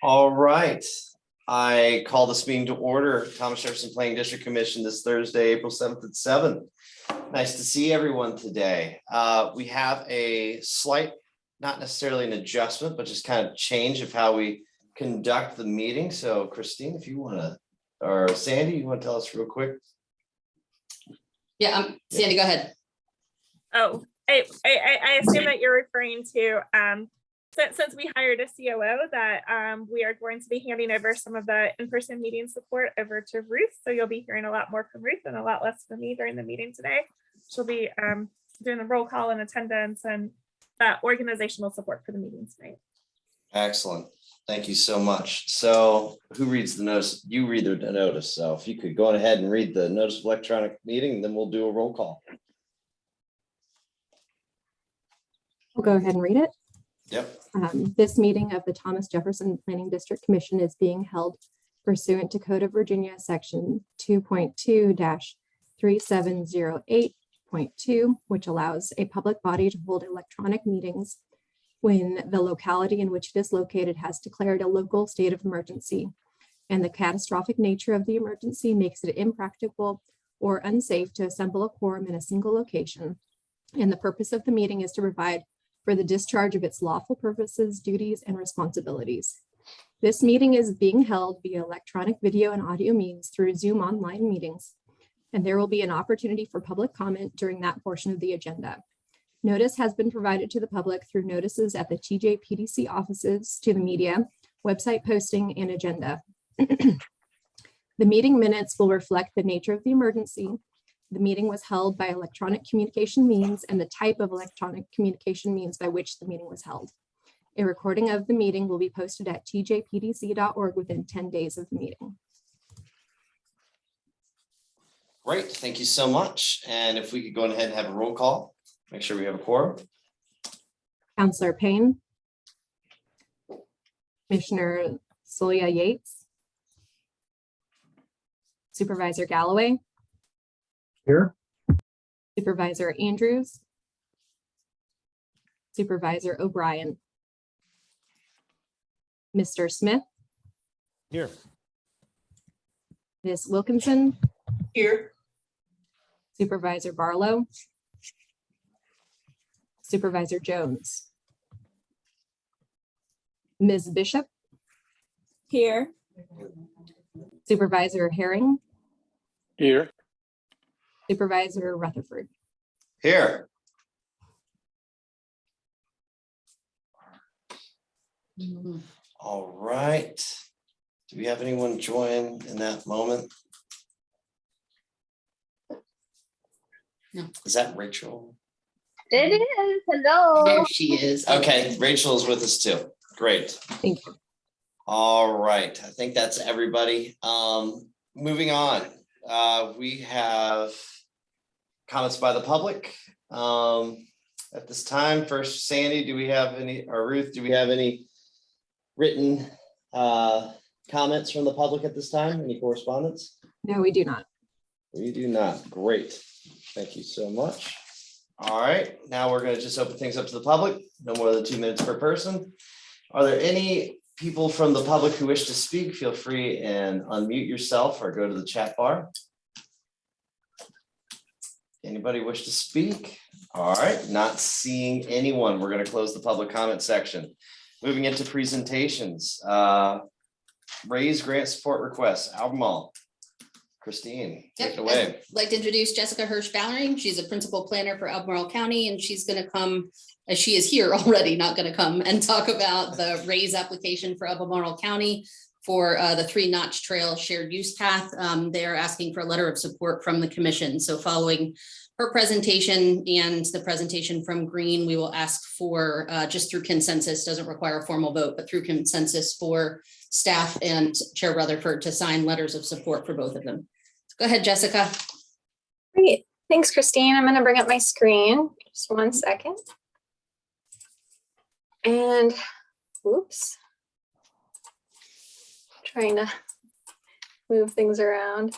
All right. I call this meeting to order. Thomas Jefferson Planning District Commission this Thursday, April 7th at 7. Nice to see everyone today. We have a slight, not necessarily an adjustment, but just kind of change of how we conduct the meeting. So Christine, if you want to, or Sandy, you want to tell us real quick? Yeah, Sandy, go ahead. Oh, I assume that you're referring to since we hired a COO that we are going to be handing over some of the in-person meeting support over to Ruth. So you'll be hearing a lot more from Ruth and a lot less from me during the meeting today. She'll be doing the roll call and attendance and that organizational support for the meeting tonight. Excellent. Thank you so much. So who reads the notice? You read the notice. So if you could go on ahead and read the notice of electronic meeting, then we'll do a roll call. I'll go ahead and read it. Yep. This meeting of the Thomas Jefferson Planning District Commission is being held pursuant to Code of Virginia Section 2.2-3708.2, which allows a public body to hold electronic meetings when the locality in which it is located has declared a local state of emergency, and the catastrophic nature of the emergency makes it impractical or unsafe to assemble a quorum in a single location. And the purpose of the meeting is to provide for the discharge of its lawful purposes, duties, and responsibilities. This meeting is being held via electronic video and audio means through Zoom online meetings, and there will be an opportunity for public comment during that portion of the agenda. Notice has been provided to the public through notices at the TJPDC offices, to the media, website posting, and agenda. The meeting minutes will reflect the nature of the emergency. The meeting was held by electronic communication means and the type of electronic communication means by which the meeting was held. A recording of the meeting will be posted at tjpdc.org within 10 days of the meeting. Great. Thank you so much. And if we could go ahead and have a roll call, make sure we have a quorum. Councillor Payne. Commissioner Solia Yates. Supervisor Galloway. Here. Supervisor Andrews. Supervisor O'Brien. Mr. Smith. Here. Ms. Wilkinson. Here. Supervisor Barlow. Supervisor Jones. Ms. Bishop. Here. Supervisor Herring. Here. Supervisor Rutherford. Here. All right. Do we have anyone join in that moment? No. Is that Rachel? It is. Hello. There she is. Okay, Rachel is with us too. Great. Thank you. All right. I think that's everybody. Moving on. We have comments by the public. At this time, first, Sandy, do we have any, or Ruth, do we have any written comments from the public at this time? Any correspondence? No, we do not. We do not. Great. Thank you so much. All right, now we're going to just open things up to the public. No more than 2 minutes per person. Are there any people from the public who wish to speak? Feel free and unmute yourself or go to the chat bar. Anybody wish to speak? All right, not seeing anyone. We're going to close the public comment section. Moving into presentations. Raise grant support requests. Albemarle. Christine, take it away. I'd like to introduce Jessica Hirsch-Ballery. She's a principal planner for Albemarle County, and she's going to come, as she is here already, not going to come and talk about the raise application for Albemarle County for the 3-notch trail shared use path. They're asking for a letter of support from the commission. So following her presentation and the presentation from Greene, we will ask for just through consensus, doesn't require a formal vote, but through consensus for staff and Chair Rutherford to sign letters of support for both of them. So go ahead, Jessica. Great. Thanks, Christine. I'm going to bring up my screen. Just 1 second. And oops. Trying to move things around.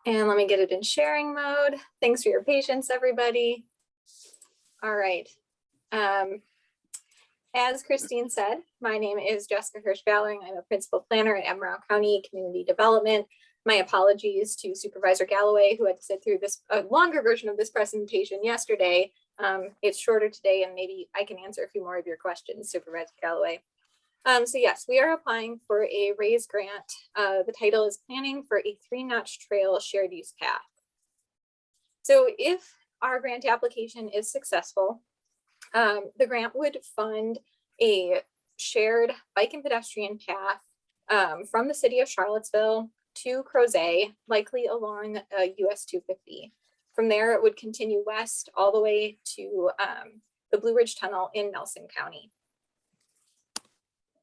And let me get it in sharing mode. Thanks for your patience, everybody. All right. As Christine said, my name is Jessica Hirsch-Ballering. I'm a principal planner at Albemarle County Community Development. My apologies to Supervisor Galloway, who had to sit through this longer version of this presentation yesterday. It's shorter today, and maybe I can answer a few more of your questions, Supervisor Galloway. So yes, we are applying for a RAISE grant. The title is Planning for a 3-Notch Trail Shared Use Path. So if our grant application is successful, the grant would fund a shared bike and pedestrian path from the city of Charlottesville to Crozet, likely along US 250. From there, it would continue west all the way to the Blue Ridge Tunnel in Nelson County.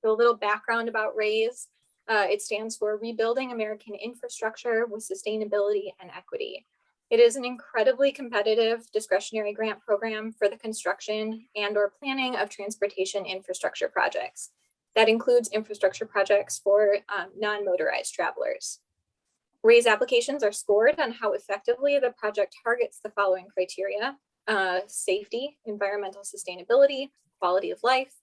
So a little background about RAISE. It stands for Rebuilding American Infrastructure with Sustainability and Equity. It is an incredibly competitive discretionary grant program for the construction and/or planning of transportation infrastructure projects. That includes infrastructure projects for non-motorized travelers. RAISE applications are scored on how effectively the project targets the following criteria: safety, environmental sustainability, quality of life,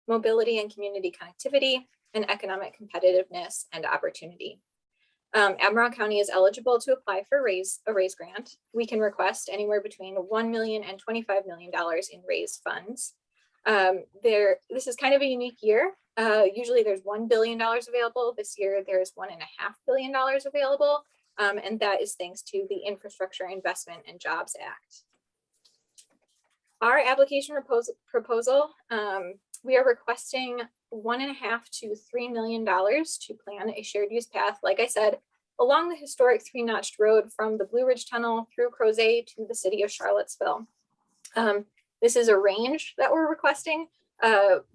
mobility and community connectivity, and economic competitiveness and opportunity. Albemarle County is eligible to apply for a RAISE grant. We can request anywhere between $1 million and $25 million in RAISE funds. This is kind of a unique year. Usually there's $1 billion available. This year there's $1.5 billion available, and that is thanks to the Infrastructure Investment and Jobs Act. Our application proposal, we are requesting $1.5 to $3 million to plan a shared use path, like I said, along the historic 3-notched road from the Blue Ridge Tunnel through Crozet to the city of Charlottesville. This is a range that we're requesting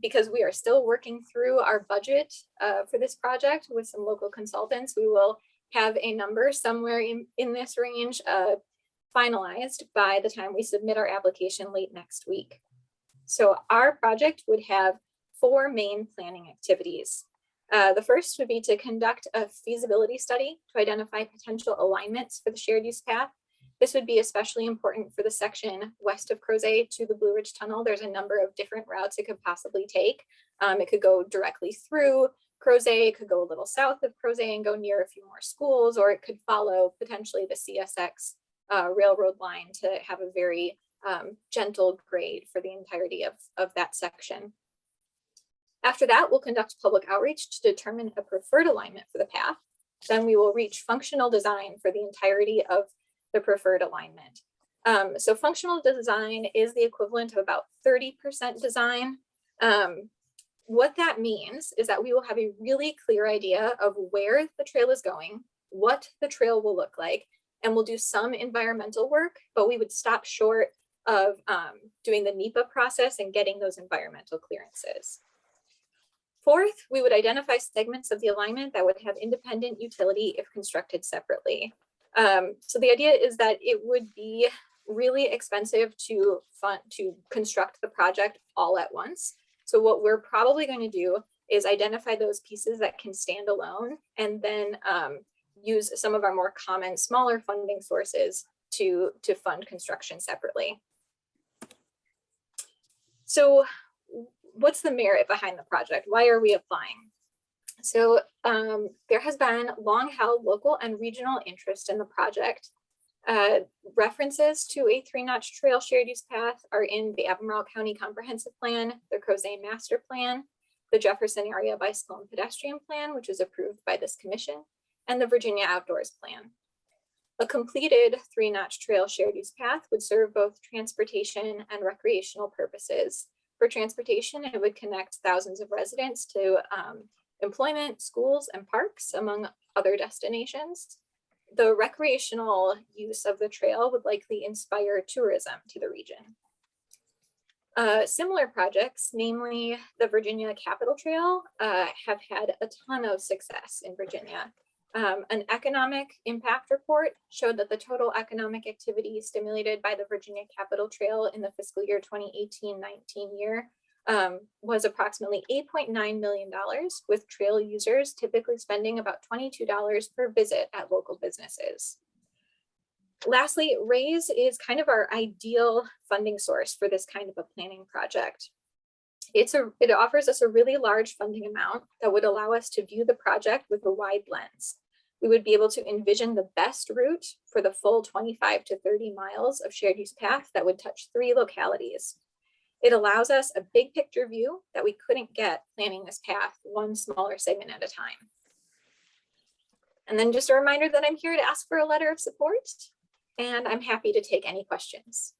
because we are still working through our budget for this project with some local consultants. We will have a number somewhere in this range finalized by the time we submit our application late next week. So our project would have 4 main planning activities. The first would be to conduct a feasibility study to identify potential alignments for the shared use path. This would be especially important for the section west of Crozet to the Blue Ridge Tunnel. There's a number of different routes it could possibly take. It could go directly through Crozet, it could go a little south of Crozet and go near a few more schools, or it could follow potentially the CSX railroad line to have a very gentle grade for the entirety of that section. After that, we'll conduct public outreach to determine a preferred alignment for the path. Then we will reach functional design for the entirety of the preferred alignment. So functional design is the equivalent of about 30% design. What that means is that we will have a really clear idea of where the trail is going, what the trail will look like, and we'll do some environmental work, but we would stop short of doing the NEPA process and getting those environmental clearances. Fourth, we would identify segments of the alignment that would have independent utility if constructed separately. So the idea is that it would be really expensive to construct the project all at once. So what we're probably going to do is identify those pieces that can stand alone and then use some of our more common smaller funding sources to fund construction separately. So what's the merit behind the project? Why are we applying? So there has been long-held local and regional interest in the project. References to a 3-notch trail shared use path are in the Albemarle County Comprehensive Plan, the Crozet Master Plan, the Jefferson Area Bicycle and Pedestrian Plan, which was approved by this commission, and the Virginia Outdoors Plan. A completed 3-notch trail shared use path would serve both transportation and recreational purposes. For transportation, it would connect thousands of residents to employment, schools, and parks, among other destinations. The recreational use of the trail would likely inspire tourism to the region. Similar projects, namely the Virginia Capitol Trail, have had a ton of success in Virginia. An economic impact report showed that the total economic activity stimulated by the Virginia Capitol Trail in the fiscal year 2018-19 year was approximately $8.9 million, with trail users typically spending about $22 per visit at local businesses. Lastly, RAISE is kind of our ideal funding source for this kind of a planning project. It offers us a really large funding amount that would allow us to view the project with a wide lens. We would be able to envision the best route for the full 25 to 30 miles of shared use path that would touch 3 localities. It allows us a big picture view that we couldn't get planning this path one smaller segment at a time. And then just a reminder that I'm here to ask for a letter of support, and I'm happy to take any questions.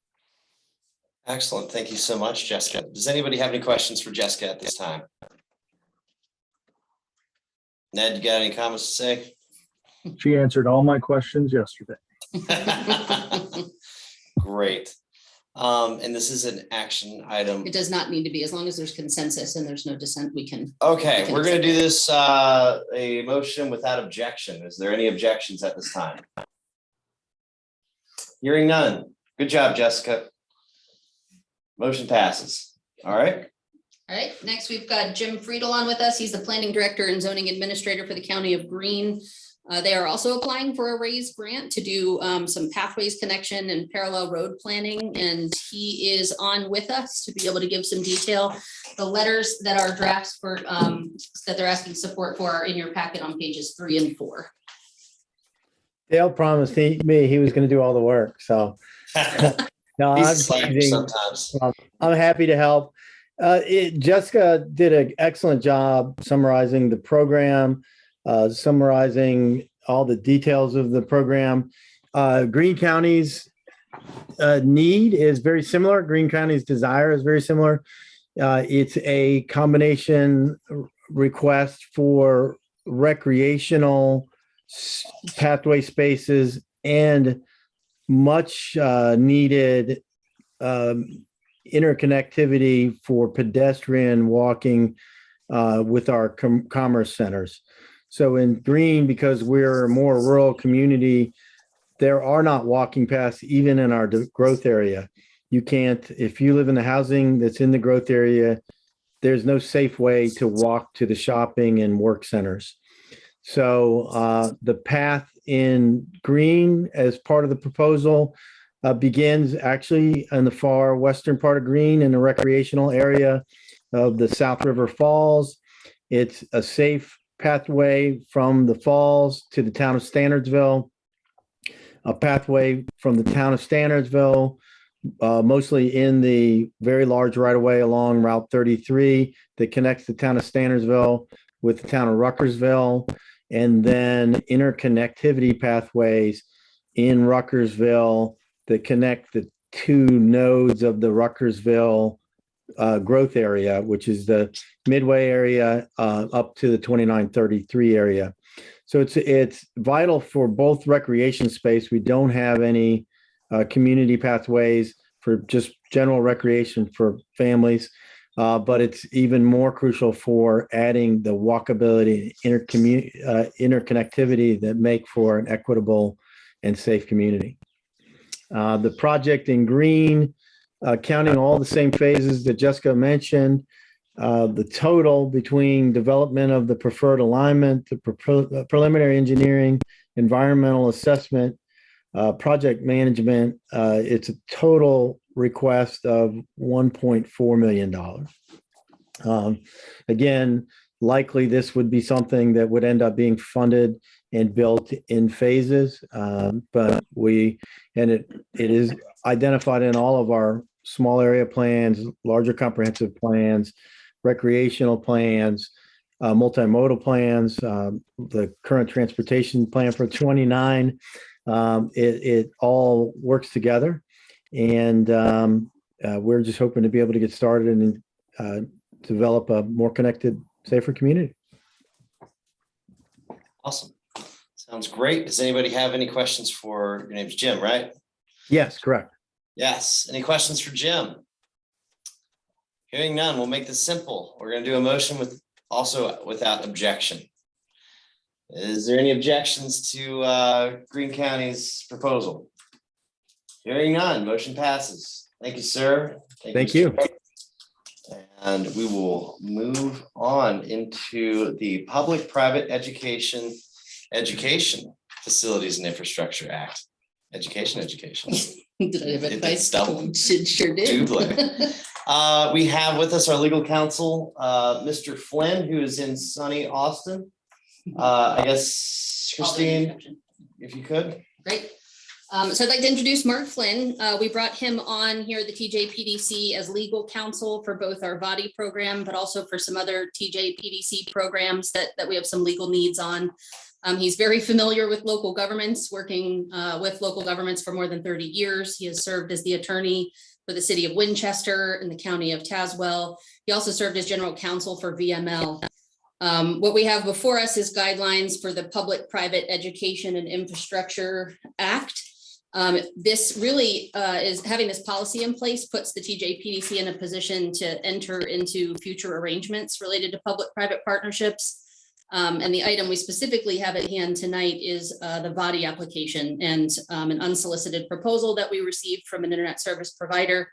Excellent. Thank you so much, Jessica. Does anybody have any questions for Jessica at this time? Ned, you got any comments to say? She answered all my questions yesterday. Great. And this is an action item. It does not need to be, as long as there's consensus and there's no dissent, we can. Okay, we can we're gonna accept do it. this, a motion without objection. Is there any objections at this time? Hearing none. Good job, Jessica. Motion passes. All right. All right, next we've got Jim Friedel on with us. He's the planning director and zoning administrator for the county of Greene. They are also applying for a RAISE grant to do some pathways connection and parallel road planning. And he is on with us to be able to give some detail. The letters that are drafts for that they're asking support for are in your packet on pages 3 and 4. Dale promised me he was going to do all the work. So no, He's I'm a slacker teasing. sometimes. I'm happy to help. Jessica did an excellent job summarizing the program, summarizing all the details of the program. Greene County's need is very similar. Greene County's desire is very similar. It's a combination request for recreational pathway spaces and much needed interconnectivity for pedestrian walking with our commerce centers. So in Greene, because we're a more rural community, there are not walking paths even in our growth area. You can't, if you live in the housing that's in the growth area, there's no safe way to walk to the shopping and work centers. So the path in Greene as part of the proposal begins actually in the far western part of Greene in the recreational area of the South River Falls. It's a safe pathway from the falls to the town of Standardsville, a pathway from the town of Standardsville, mostly in the very large right-of-way along Route 33 that connects the town of Standardsville with the town of Ruckersville, and then interconnectivity pathways in Ruckersville that connect the 2 nodes of the Ruckersville growth area, which is the Midway area up to the 2933 area. So it's vital for both recreation space. We don't have any community pathways for just general recreation for families, but it's even more crucial for adding the walkability, interconnectivity that make for an equitable and safe community. The project in Greene, counting all the same phases that Jessica mentioned, the total between development of the preferred alignment, the preliminary engineering, environmental assessment, project management, it's a total request of $1.4 million. Again, likely this would be something that would end up being funded and built in phases, but it is identified in all of our small area plans, larger comprehensive plans, recreational plans, multimodal plans, the current transportation plan for 29. It all works together, and we're just hoping to be able to get started and develop a more connected, safer community. Awesome. Sounds great. Does anybody have any questions for, your name's Jim, right? Yes, correct. Yes. Any questions for Jim? Hearing none, we'll make this simple. We're going to do a motion without objection. Is there any objections to Greene County's proposal? Hearing none, motion passes. Thank you, sir. Thank you. And we will move on into the Public-Private Education Facilities and Infrastructure Act. Education. Did I have It advice? doubled. Sure did. Doubly. We have with us our legal counsel, Mr. Flynn, who is in sunny Austin. I guess, Christine, if you could. Great. So I'd like to introduce Mark Flynn. We brought him on here at the TJPDC as legal counsel for both our VADI program, but also for some other TJPDC programs that we have some legal needs on. He's very familiar with local governments, working with local governments for more than 30 years. He has served as the attorney for the city of Winchester and the county of Tazewell. He also served as general counsel for VML. What we have before us is guidelines for the Public-Private Education and Infrastructure Act. This really is having this policy in place puts the TJPDC in a position to enter into future arrangements related to public-private partnerships. And the item we specifically have at hand tonight is the VADI application and an unsolicited proposal that we received from an internet service provider.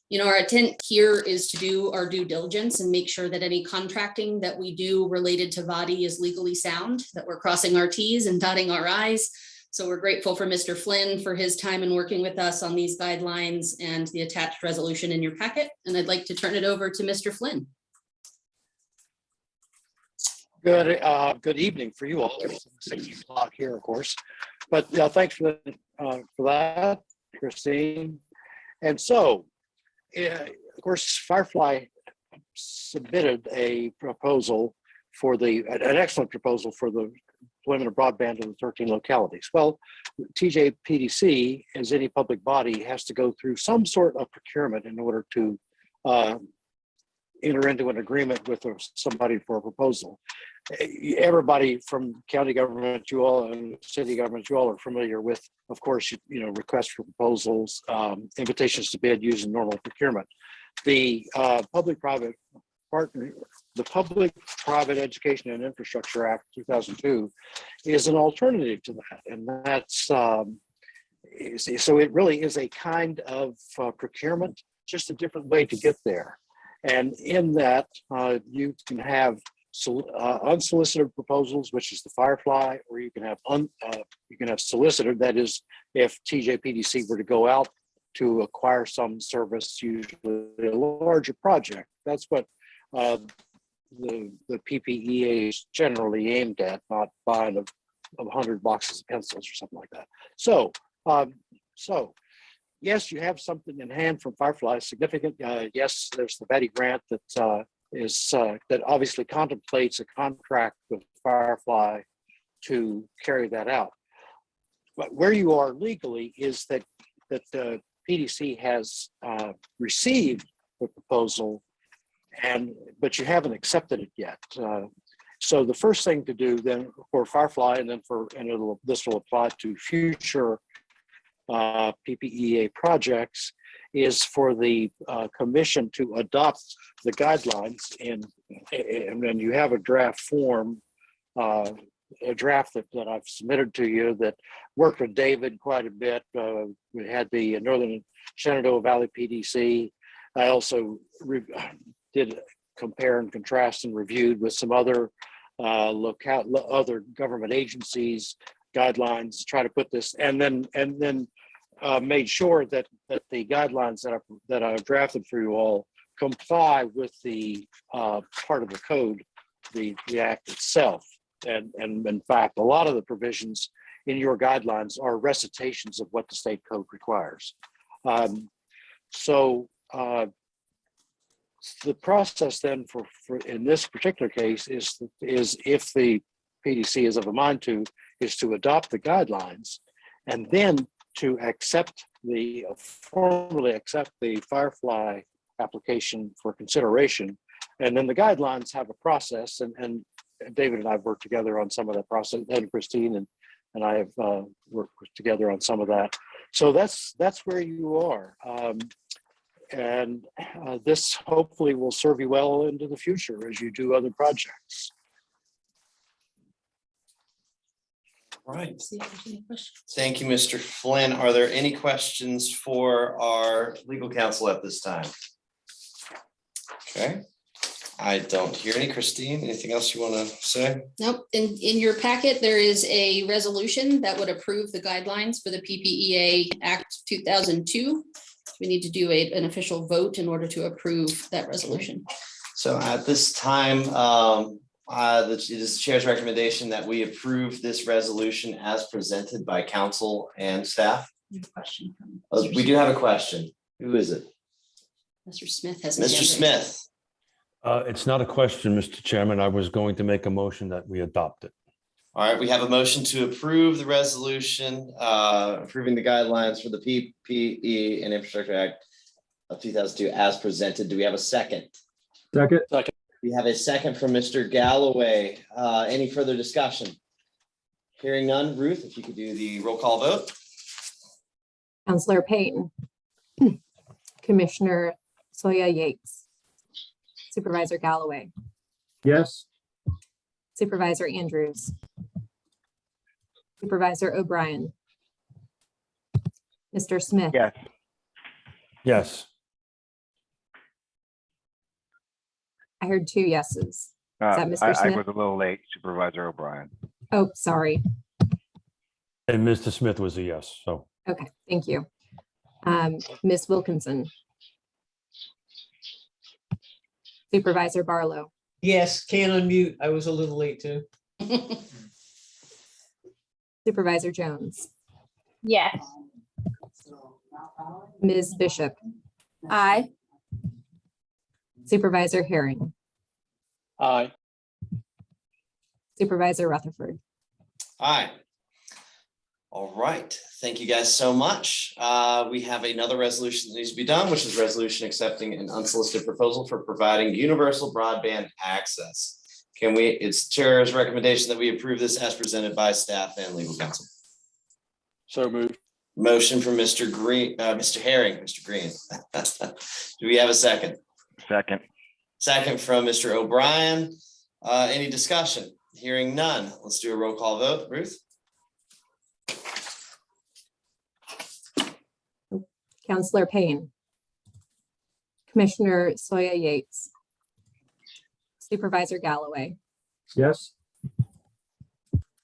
You know, our intent here is to do our due diligence and make sure that any contracting that we do related to VADI is legally sound, that we're crossing our T's and dotting our I's. So we're grateful for Mr. Flynn for his time in working with us on these guidelines and the attached resolution in your packet. And I'd like to turn it over to Mr. Flynn. Good evening for you all. It's 6 o'clock here, of course. But thanks for that, Christine. And so, of course, Firefly submitted a proposal for an excellent proposal for the deployment of broadband in the 13 localities. Well, TJPDC, as any public body, has to go through some sort of procurement in order to enter into an agreement with somebody for a proposal. Everybody from county government, you all, and city government, you all are familiar with, of course, you know, requests for proposals, invitations to bid using normal procurement. The Public-Private Education and Infrastructure Act 2002 is an alternative to that, and that's so it really is a kind of procurement, just a different way to get there. And in that, you can have unsolicited proposals, which is the Firefly, or you can have solicited. That is, if TJPDC were to go out to acquire some service, usually a larger project. That's what the Ppea is generally aimed at, not buying of 100 boxes of pencils or something like that. So, yes, you have something in hand from Firefly, significant. Yes, there's the VADI grant that that obviously contemplates a contract with Firefly to carry that out. But where you are legally is that the PDC has received the proposal, but you haven't accepted it yet. So the first thing to do then for Firefly, and then this will apply to future Ppea projects, is for the commission to adopt the guidelines and then you have a draft form, a draft that I've submitted to you that worked with David quite a bit. We had the Northern Shenandoah Valley PDC. I also did compare and contrast and reviewed with some other other government agencies guidelines to try to put this, and then made sure that the guidelines that I've drafted for you all comply with the part of the code, the act itself. And in fact, a lot of the provisions in your guidelines are recitations of what the state code requires. The process then for in this particular case is if the PDC is of a mind to, is to adopt the guidelines and then to formally accept the Firefly application for consideration. And then the guidelines have a process, and David and I have worked together on some of that process, and Christine and I have worked together on some of that. So that's where you are. And this hopefully will serve you well into the future as you do other projects. Right. Thank you, Mr. Flynn. Are there any questions for our legal counsel at this time? Okay. I don't hear any. Christine, anything else you want to say? Nope. In your packet, there is a resolution that would approve the guidelines for the PPEA Act 2002. We need to do an official vote in order to approve that resolution. So at this time, it is the chair's recommendation that we approve this resolution as presented by council and staff. Question from We do have a question. Who is it? Mr. Smith has. Mr. Smith. It's not a question, Mr. Chairman. I was going to make a motion that we adopt it. All right, we have a motion to approve the resolution, approving the guidelines for the PPE and Infrastructure Act of 2002 as presented. Do we have a second? Second. We have a second from Mr. Galloway. Any further discussion? Hearing none. Ruth, if you could do the roll call vote. Counselor Payne. Commissioner Soya Yates. Supervisor Galloway. Yes. Supervisor Andrews. Supervisor O'Brien. Mr. Smith. Yes. Yes. I heard 2 yeses. that Mr. I Smith? was a little late, Supervisor O'Brien. Oh, sorry. And Mr. Smith was a yes, so. Okay, thank you. Ms. Wilkinson. Supervisor Barlow. Yes, can unmute. I was a little late too. Supervisor Jones. Yes. Ms. Bishop. Aye. Supervisor Herring. Aye. Supervisor Rutherford. Aye. All right, thank you guys so much. We have another resolution that needs to be done, which is resolution accepting an unsolicited proposal for providing universal broadband access. It's chair's recommendation that we approve this as presented by staff and legal counsel. So moved. Motion from Mr. Greene, Mr. Herring, Mr. Greene. Do we have a second? Second. Second from Mr. O'Brien. Any discussion? Hearing none. Let's do a roll call vote. Ruth? Counselor Payne. Commissioner Soya Yates. Supervisor Galloway. Yes.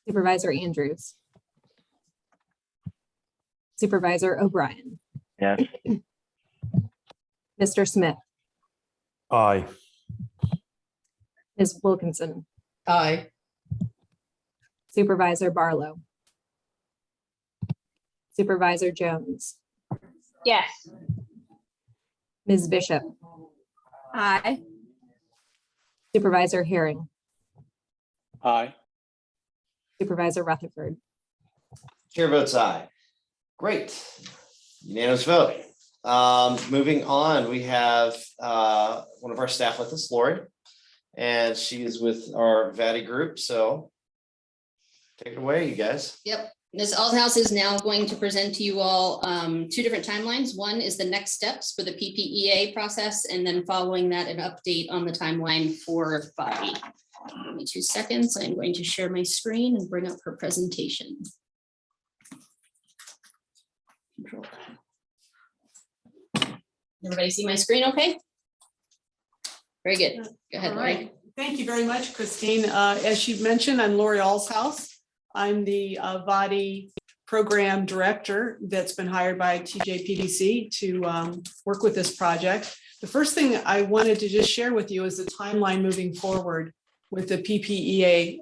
Supervisor Andrews. Supervisor O'Brien. Yes. Mr. Smith. Aye. Ms. Wilkinson. Aye. Supervisor Barlow. Supervisor Jones. Yes. Ms. Bishop. Aye. Supervisor Herring. Aye. Supervisor Rutherford. Chair votes aye. Great. Unanimous vote. Moving on, we have one of our staff with us, Lori, and she is with our VATI group. So take it away, you guys. Yep. Ms. Althouse is now going to present to you all 2 different timelines. One is the next steps for the PPEA process, and then following that, an update on the timeline for VATI. Give me 2 seconds. I'm going to share my screen and bring up her presentation. Control that. Everybody see my screen okay? Very good. Go ahead, All Lori. right. Thank you very much, Christine. As she mentioned, I'm Lori Allshouse. I'm the VATI program director that's been hired by TJPDC to work with this project. The first thing I wanted to just share with you is the timeline moving forward with the PPEA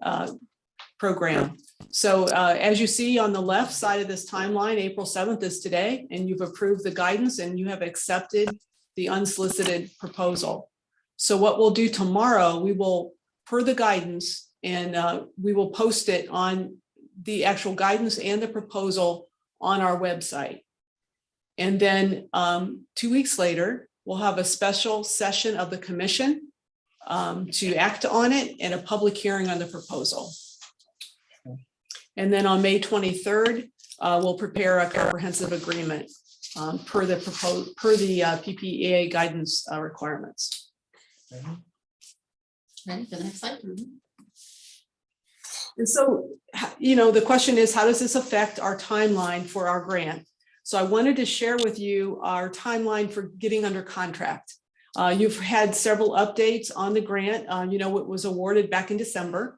program. So as you see on the left side of this timeline, April 7th is today, and you've approved the guidance and you have accepted the unsolicited proposal. So what we'll do tomorrow, we will, per the guidance, and we will post it on the actual guidance and the proposal on our website. And then 2 weeks later, we'll have a special session of the commission to act on it and a public hearing on the proposal. And then on May 23rd, we'll prepare a comprehensive agreement per the PPEA guidance requirements. Ready for the next slide? And so, the question is, how does this affect our timeline for our grant? So I wanted to share with you our timeline for getting under contract. You've had several updates on the grant. It was awarded back in December.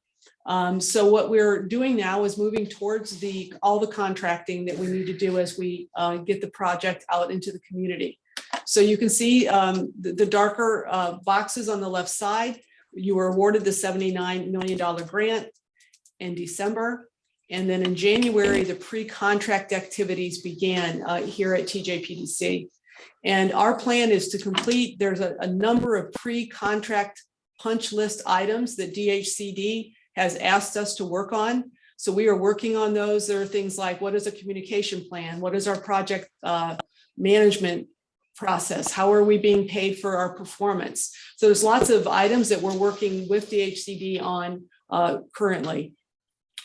So what we're doing now is moving towards all the contracting that we need to do as we get the project out into the community. So you can see the darker boxes on the left side. You were awarded the $79 million grant in December. And then in January, the pre-contract activities began here at TJPDC. And our plan is to complete, there's a number of pre-contract punch list items that DHCD has asked us to work on. So we are working on those. There are things like, what is a communication plan? What is our project management process? How are we being paid for our performance? So there's lots of items that we're working with DHCD on currently.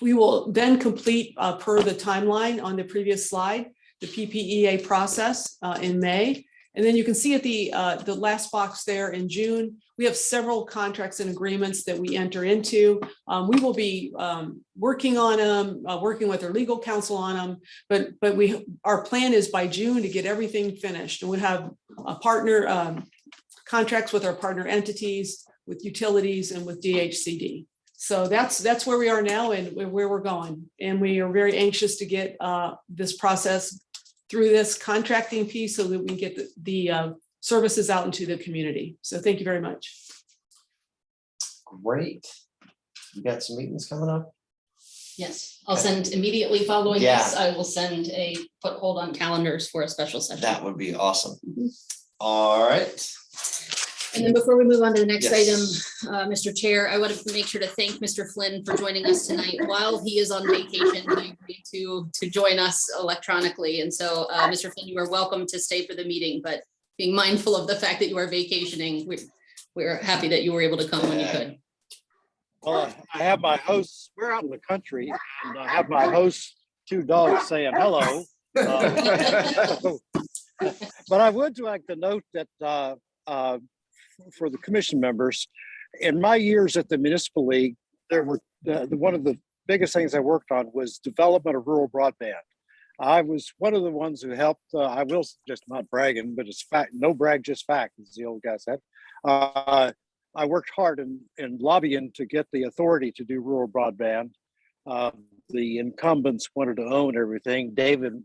We will then complete per the timeline on the previous slide, the Ppea process in May. And then you can see at the last box there in June, we have several contracts and agreements that we enter into. We will be working on them, working with our legal counsel on them, but our plan is by June to get everything finished. And we have a partner contracts with our partner entities, with utilities, and with DHCD. So that's where we are now and where we're going. And we are very anxious to get this process through this contracting piece so that we get the services out into the community. So thank you very much. Great. You got some meetings coming up? Yes, I'll send immediately following this. I will send a foothold on calendars for a special session. That would be awesome. All right. And then before we move on to the next Yes. item, Mr. Chair, I want to make sure to thank Mr. Flynn for joining us tonight. While he is on vacation, he agreed to join us electronically. And so, Mr. Flynn, you are welcome to stay for the meeting, but being mindful of the fact that you are vacationing, we're happy that you were able to come when you could. Well, I have my hosts, we're out in the country, and I have my hosts, 2 dogs saying hello. But I would like to note that for the commission members, in my years at the municipal league, there were one of the biggest things I worked on was development of rural broadband. I was one of the ones who helped. I will just not bragging, but it's fact. No brag, just fact, as the old guy said. I worked hard in lobbying to get the authority to do rural broadband. The incumbents wanted to own everything. David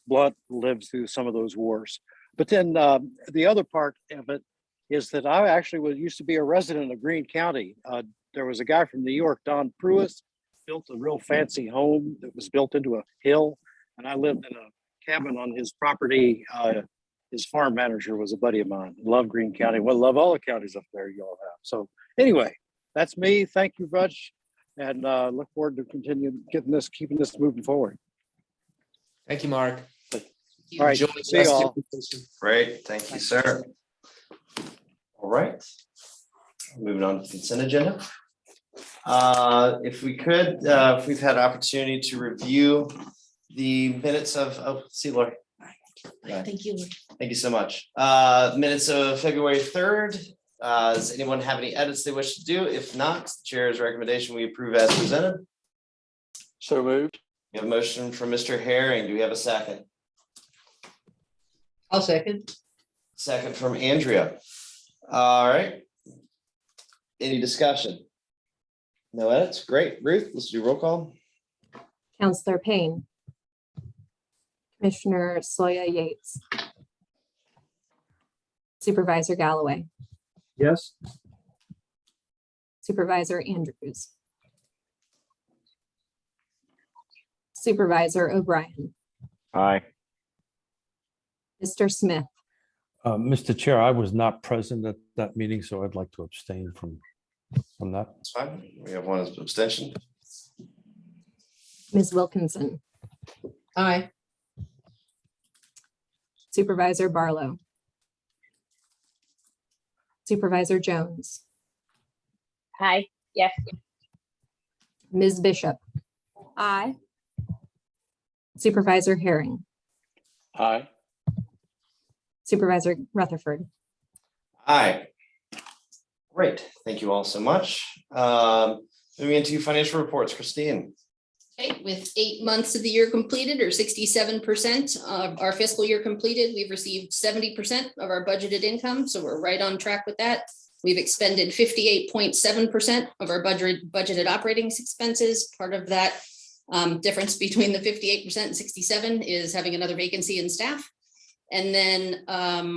Blunt lived through some of those wars. But then the other part of it is that I actually used to be a resident of Greene County. There was a guy from New York, Don Pruis, built a real fancy home that was built into a hill. And I lived in a cabin on his property. His farm manager was a buddy of mine. Love Greene County. Well, love all the counties up there you all have. So anyway, that's me. Thank you much. And look forward to keeping this moving forward. Thank you, Mark. All right, see you all. Great, thank you, sir. All right, moving on to the consent agenda. If we could, if we've had opportunity to review the minutes of, see Lori. Thank you. Thank you so much. Minutes of February 3rd. Does anyone have any edits they wish to do? If not, the chair's recommendation, we approve as presented. So moved. We have a motion from Mr. Herring. Do we have a second? I'll second. Second from Andrea. All right. Any discussion? No edits? Great. Ruth, let's do roll call. Counselor Payne. Commissioner Soya Yates. Supervisor Galloway. Yes. Supervisor Andrews. Supervisor O'Brien. Aye. Mr. Smith. Mr. Chair, I was not present at that meeting, so I'd like to abstain from that. That's fine. We have one abstention. Ms. Wilkinson. Aye. Supervisor Barlow. Supervisor Jones. Hi, yes. Ms. Bishop. Aye. Supervisor Herring. Aye. Supervisor Rutherford. Aye. Great. Thank you all so much. Moving into financial reports, Christine. Okay, with 8 months of the year completed, or 67% of our fiscal year completed, we've received 70% of our budgeted income, so we're right on track with that. We've expended 58.7% of our budgeted operating expenses. Part of that difference between the 58% and 67 is having another vacancy in staff. And then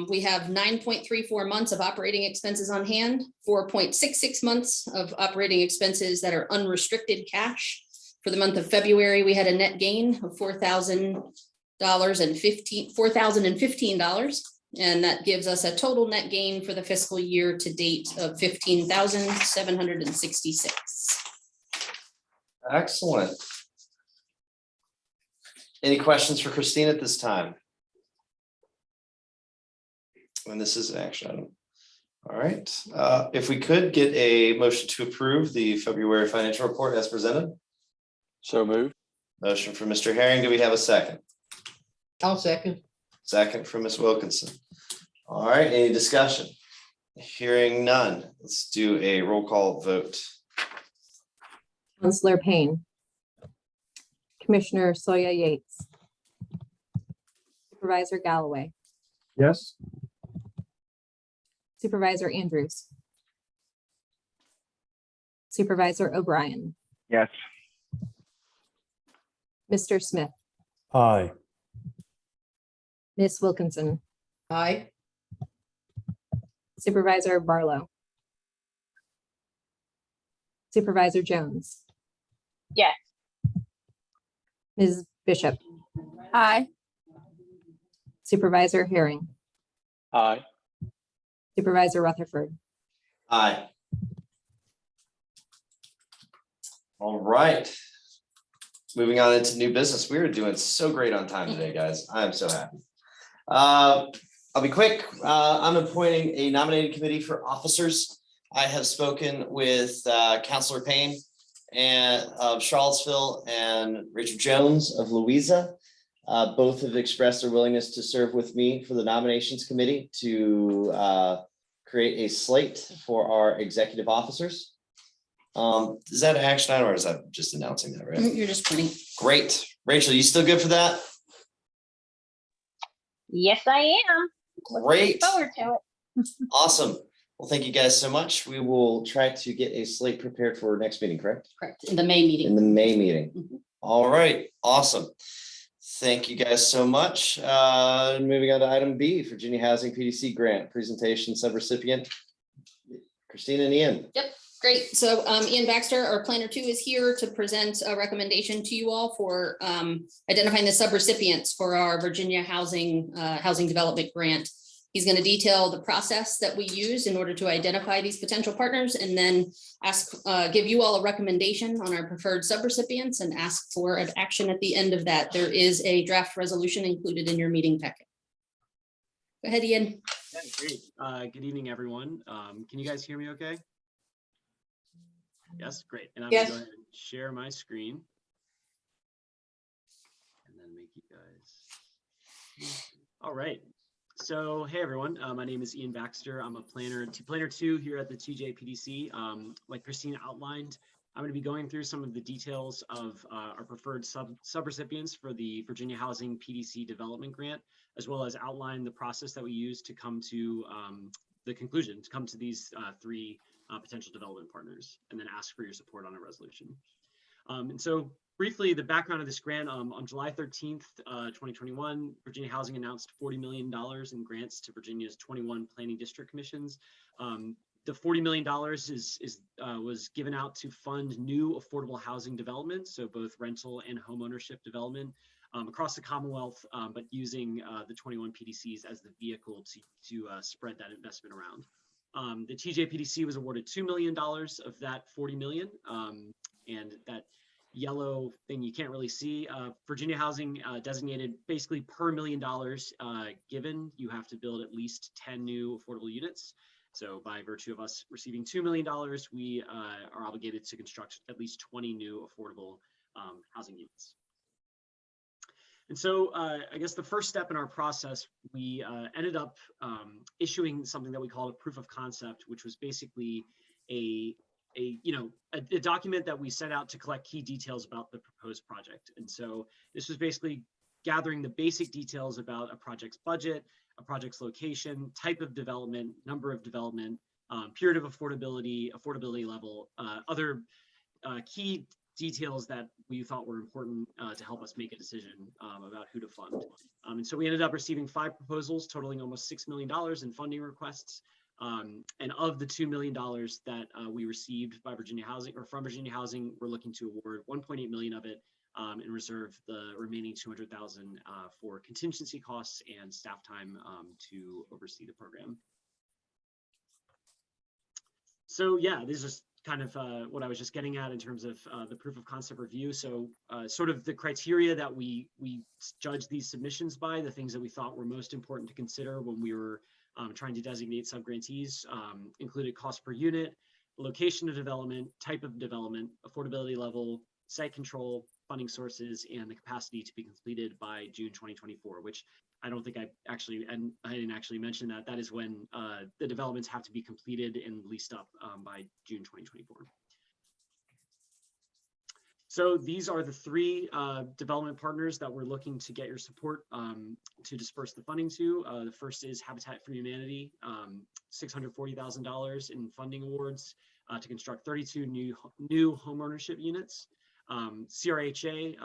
we have 9.34 months of operating expenses on hand, 4.66 months of operating expenses that are unrestricted cash. For the month of February, we had a net gain of $4,015, and that gives us a total net gain for the fiscal year to date of $15,766. Excellent. Any questions for Christine at this time? And this is an action item. All right, if we could get a motion to approve the February financial report as presented. So moved. Motion from Mr. Herring. Do we have a second? I'll second. Second from Ms. Wilkinson. All right, any discussion? Hearing none. Let's do a roll call vote. Counselor Payne. Commissioner Soya Yates. Supervisor Galloway. Yes. Supervisor Andrews. Supervisor O'Brien. Yes. Mr. Smith. Aye. Ms. Wilkinson. Aye. Supervisor Barlow. Supervisor Jones. Yes. Ms. Bishop. Aye. Supervisor Herring. Aye. Supervisor Rutherford. Aye. All right. Moving on into new business. We are doing so great on time today, guys. I'm so happy. I'll be quick. I'm appointing a nominating committee for officers. I have spoken with Councilor Payne and of Charlottesville and Richard Jones of Louisa. Both have expressed their willingness to serve with me for the nominations committee to create a slate for our executive officers. Is that an action item or is that just announcing that, right? You're just pointing. Great. Rachel, you still good for that? Yes, I am. Great. Looking forward to it. Awesome. Well, thank you guys so much. We will try to get a slate prepared for our next meeting, correct? Correct, in the May meeting. In the May meeting. Mhm. All right, awesome. Thank you guys so much. Moving on to item B, Virginia Housing PDC grant presentation subrecipient. Christina and Ian. Yep, great. So Ian Baxter, our planner 2, is here to present a recommendation to you all for identifying the subrecipients for our Virginia Housing Development Grant. He's going to detail the process that we use in order to identify these potential partners and then give you all a recommendation on our preferred subrecipients and ask for an action at the end of that. There is a draft resolution included in your meeting packet. Go ahead, Ian. Yeah, great. Good evening, everyone. Can you guys hear me okay? Yes, great. And I'm Yes. going to go ahead and share my screen. And then make you guys. All right. So, hey, everyone. My name is Ian Baxter. I'm a planner 2 here at the TJPDC. Like Christine outlined, I'm going to be going through some of the details of our preferred subrecipients for the Virginia Housing PDC Development Grant, as well as outline the process that we use to come to the conclusion, to come to these 3 potential development partners, and then ask for your support on a resolution. And so briefly, the background of this grant, on July 13th, 2021, Virginia Housing announced $40 million in grants to Virginia's 21 planning district commissions. The $40 million was given out to fund new affordable housing development, so both rental and home ownership development across the Commonwealth, but using the 21 PDCs as the vehicle to spread that investment around. The TJPDC was awarded $2 million of that $40 million, and that yellow thing you can't really see. Virginia Housing designated basically per $1 million given, you have to build at least 10 new affordable units. So by virtue of us receiving $2 million, we are obligated to construct at least 20 new affordable housing units. And so I guess the first step in our process, we ended up issuing something that we call a proof of concept, which was basically a a document that we set out to collect key details about the proposed project. And so this was basically gathering the basic details about a project's budget, a project's location, type of development, number of development, period of affordability level, other key details that we thought were important to help us make a decision about who to fund. And so we ended up receiving 5 proposals totaling almost $6 million in funding requests. And of the $2 million that we received by Virginia Housing or from Virginia Housing, we're looking to award 1.8 million of it and reserve the remaining 200,000 for contingency costs and staff time to oversee the program. So yeah, this is kind of what I was just getting at in terms of the proof of concept review. So sort of the criteria that we judged these submissions by, the things that we thought were most important to consider when we were trying to designate subgrantees, included cost per unit, location of development, type of development, affordability level, site control, funding sources, and the capacity to be completed by June 2024, which I don't think I didn't actually mention that. That is when the developments have to be completed and leased up by June 2024. So these are the 3 development partners that we're looking to get your support to disperse the funding to. The first is Habitat for Humanity, $640,000 in funding awards to construct 32 new homeownership units. CRHA,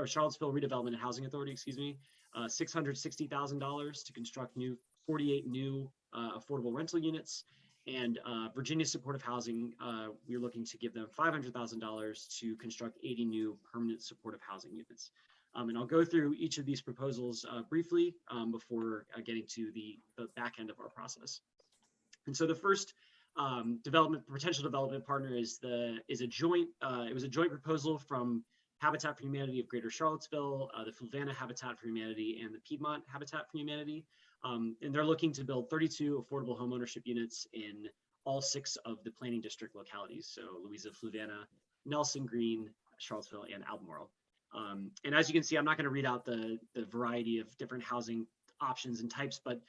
Charlottesville Redevelopment and Housing Authority, excuse me, $660,000 to construct 48 new affordable rental units. And Virginia Supportive Housing, we're looking to give them $500,000 to construct 80 new permanent supportive housing units. And I'll go through each of these proposals briefly before getting to the back end of our process. And so the first potential development partner is a joint proposal from Habitat for Humanity of Greater Charlottesville, the Fluvanna Habitat for Humanity, and the Piedmont Habitat for Humanity. And they're looking to build 32 affordable homeownership units in all 6 of the planning district localities. So Louisa, Fluvanna, Nelson, Greene, Charlottesville, and Albemarle. And as you can see, I'm not going to read out the variety of different housing options and types, but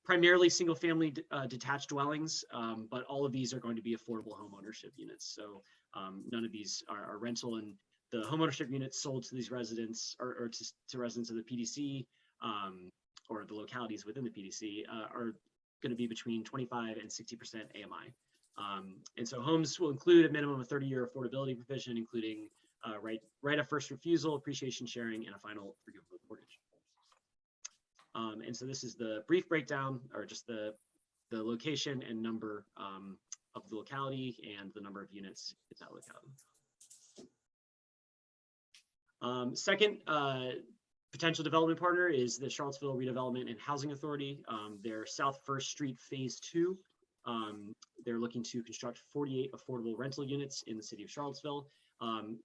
primarily single family detached dwellings, but all of these are going to be affordable homeownership units. So none of these are rental, and the homeownership units sold to these residents or to residents of the PDC or the localities within the PDC are going to be between 25 and 60% AMI. And so homes will include a minimum of 30-year affordability provision, including right of first refusal, appreciation sharing, and a final forgivable mortgage. And so this is the brief breakdown, or just the location and number of the locality and the number of units in that locality. Second potential development partner is the Charlottesville Redevelopment and Housing Authority. Their South First Street Phase 2. They're looking to construct 48 affordable rental units in the city of Charlottesville.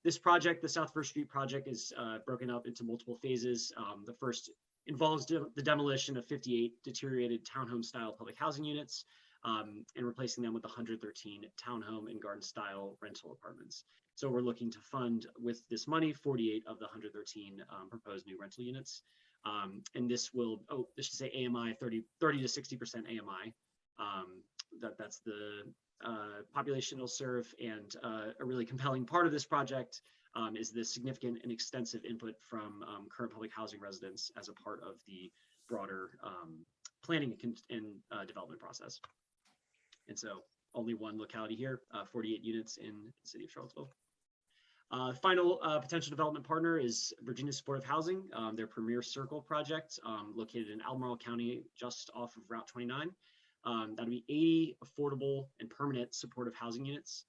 This project, the South First Street project, is broken up into multiple phases. The first involves the demolition of 58 deteriorated townhome style public housing units and replacing them with 113 townhome and garden style rental apartments. So we're looking to fund with this money 48 of the 113 proposed new rental units. And this will, this should say AMI 30 to 60% AMI. That's the population it'll serve, and a really compelling part of this project is the significant and extensive input from current public housing residents as a part of the broader planning and development process. And so only one locality here, 48 units in the city of Charlottesville. Final potential development partner is Virginia Supportive Housing, their Premier Circle project located in Albemarle County, just off of Route 29. That'll be 80 affordable and permanent supportive housing units.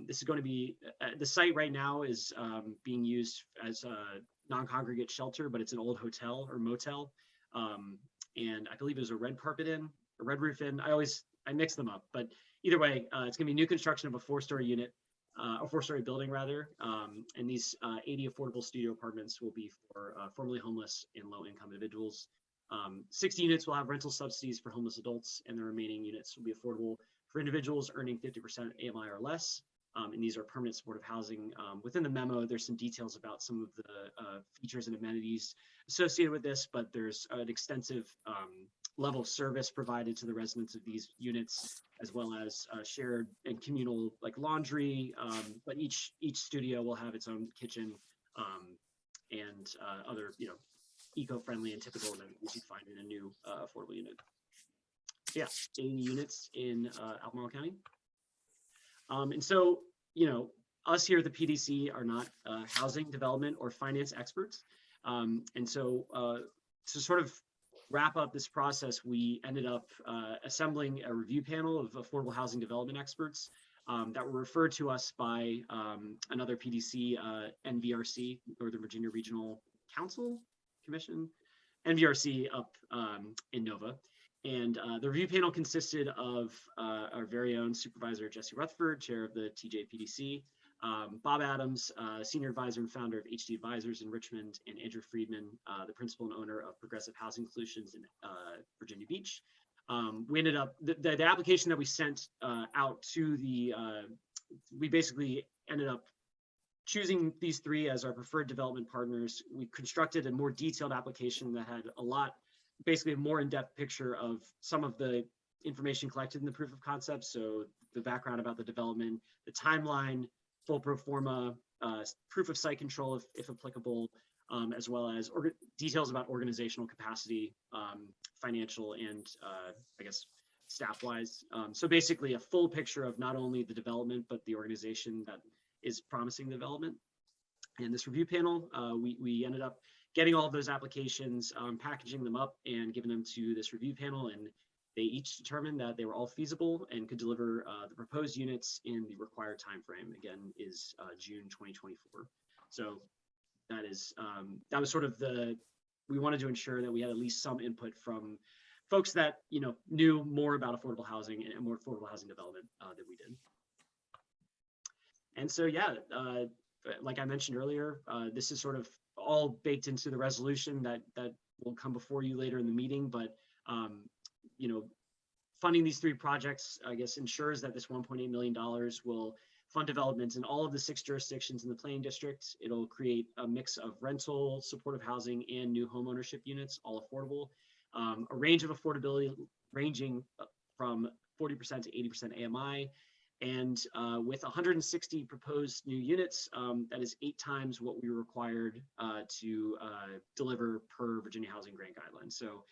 This is going to be, the site right now is being used as a non-congregate shelter, but it's an old hotel or motel. And I believe there's a red carpet inn, a red roof inn. I mix them up, but either way, it's going to be new construction of a 4-story unit, a 4-story building rather. And these 80 affordable studio apartments will be for formerly homeless and low-income individuals. 60 units will have rental subsidies for homeless adults, and the remaining units will be affordable for individuals earning 50% AMI or less. And these are permanent supportive housing. Within the memo, there's some details about some of the features and amenities associated with this, but there's an extensive level of service provided to the residents of these units, as well as shared and communal like laundry. But each studio will have its own kitchen and other, eco-friendly and typical amenities you'd find in a new affordable unit. Yeah, 80 units in Albemarle County. And so, us here at the PDC are not housing development or finance experts. And so to sort of wrap up this process, we ended up assembling a review panel of affordable housing development experts that were referred to us by another PDC, NVRC, Northern Virginia Regional Council Commission, NVRC up in Nova. And the review panel consisted of our very own Supervisor Jesse Rutherford, Chair of the TJPDC, Bob Adams, Senior Advisor and Founder of HD Advisors in Richmond, and Andrew Friedman, the Principal and Owner of Progressive Housing Solutions in Virginia Beach. We ended up, the application that we sent out to we basically ended up choosing these three as our preferred development partners. We constructed a more detailed application that had basically a more in-depth picture of some of the information collected in the proof of concept. So the background about the development, the timeline, full pro forma, proof of site control if applicable, as well as details about organizational capacity, financial and I guess staff-wise. So basically a full picture of not only the development, but the organization that is promising development. And this review panel, we ended up getting all of those applications, packaging them up and giving them to this review panel, and they each determined that they were all feasible and could deliver the proposed units in the required time frame. Again, is June 2024. So that was sort of we wanted to ensure that we had at least some input from folks that knew more about affordable housing and more affordable housing development than we did. And so yeah, like I mentioned earlier, this is sort of all baked into the resolution that will come before you later in the meeting. But funding these three projects, I guess, ensures that this $1.8 million will fund development in all of the 6 jurisdictions in the planning district. It'll create a mix of rental, supportive housing, and new home ownership units, all affordable. A range of affordability ranging from 40% to 80% AMI. And with 160 proposed new units, that is 8 times what we were required to deliver per Virginia Housing Grant Guidelines. So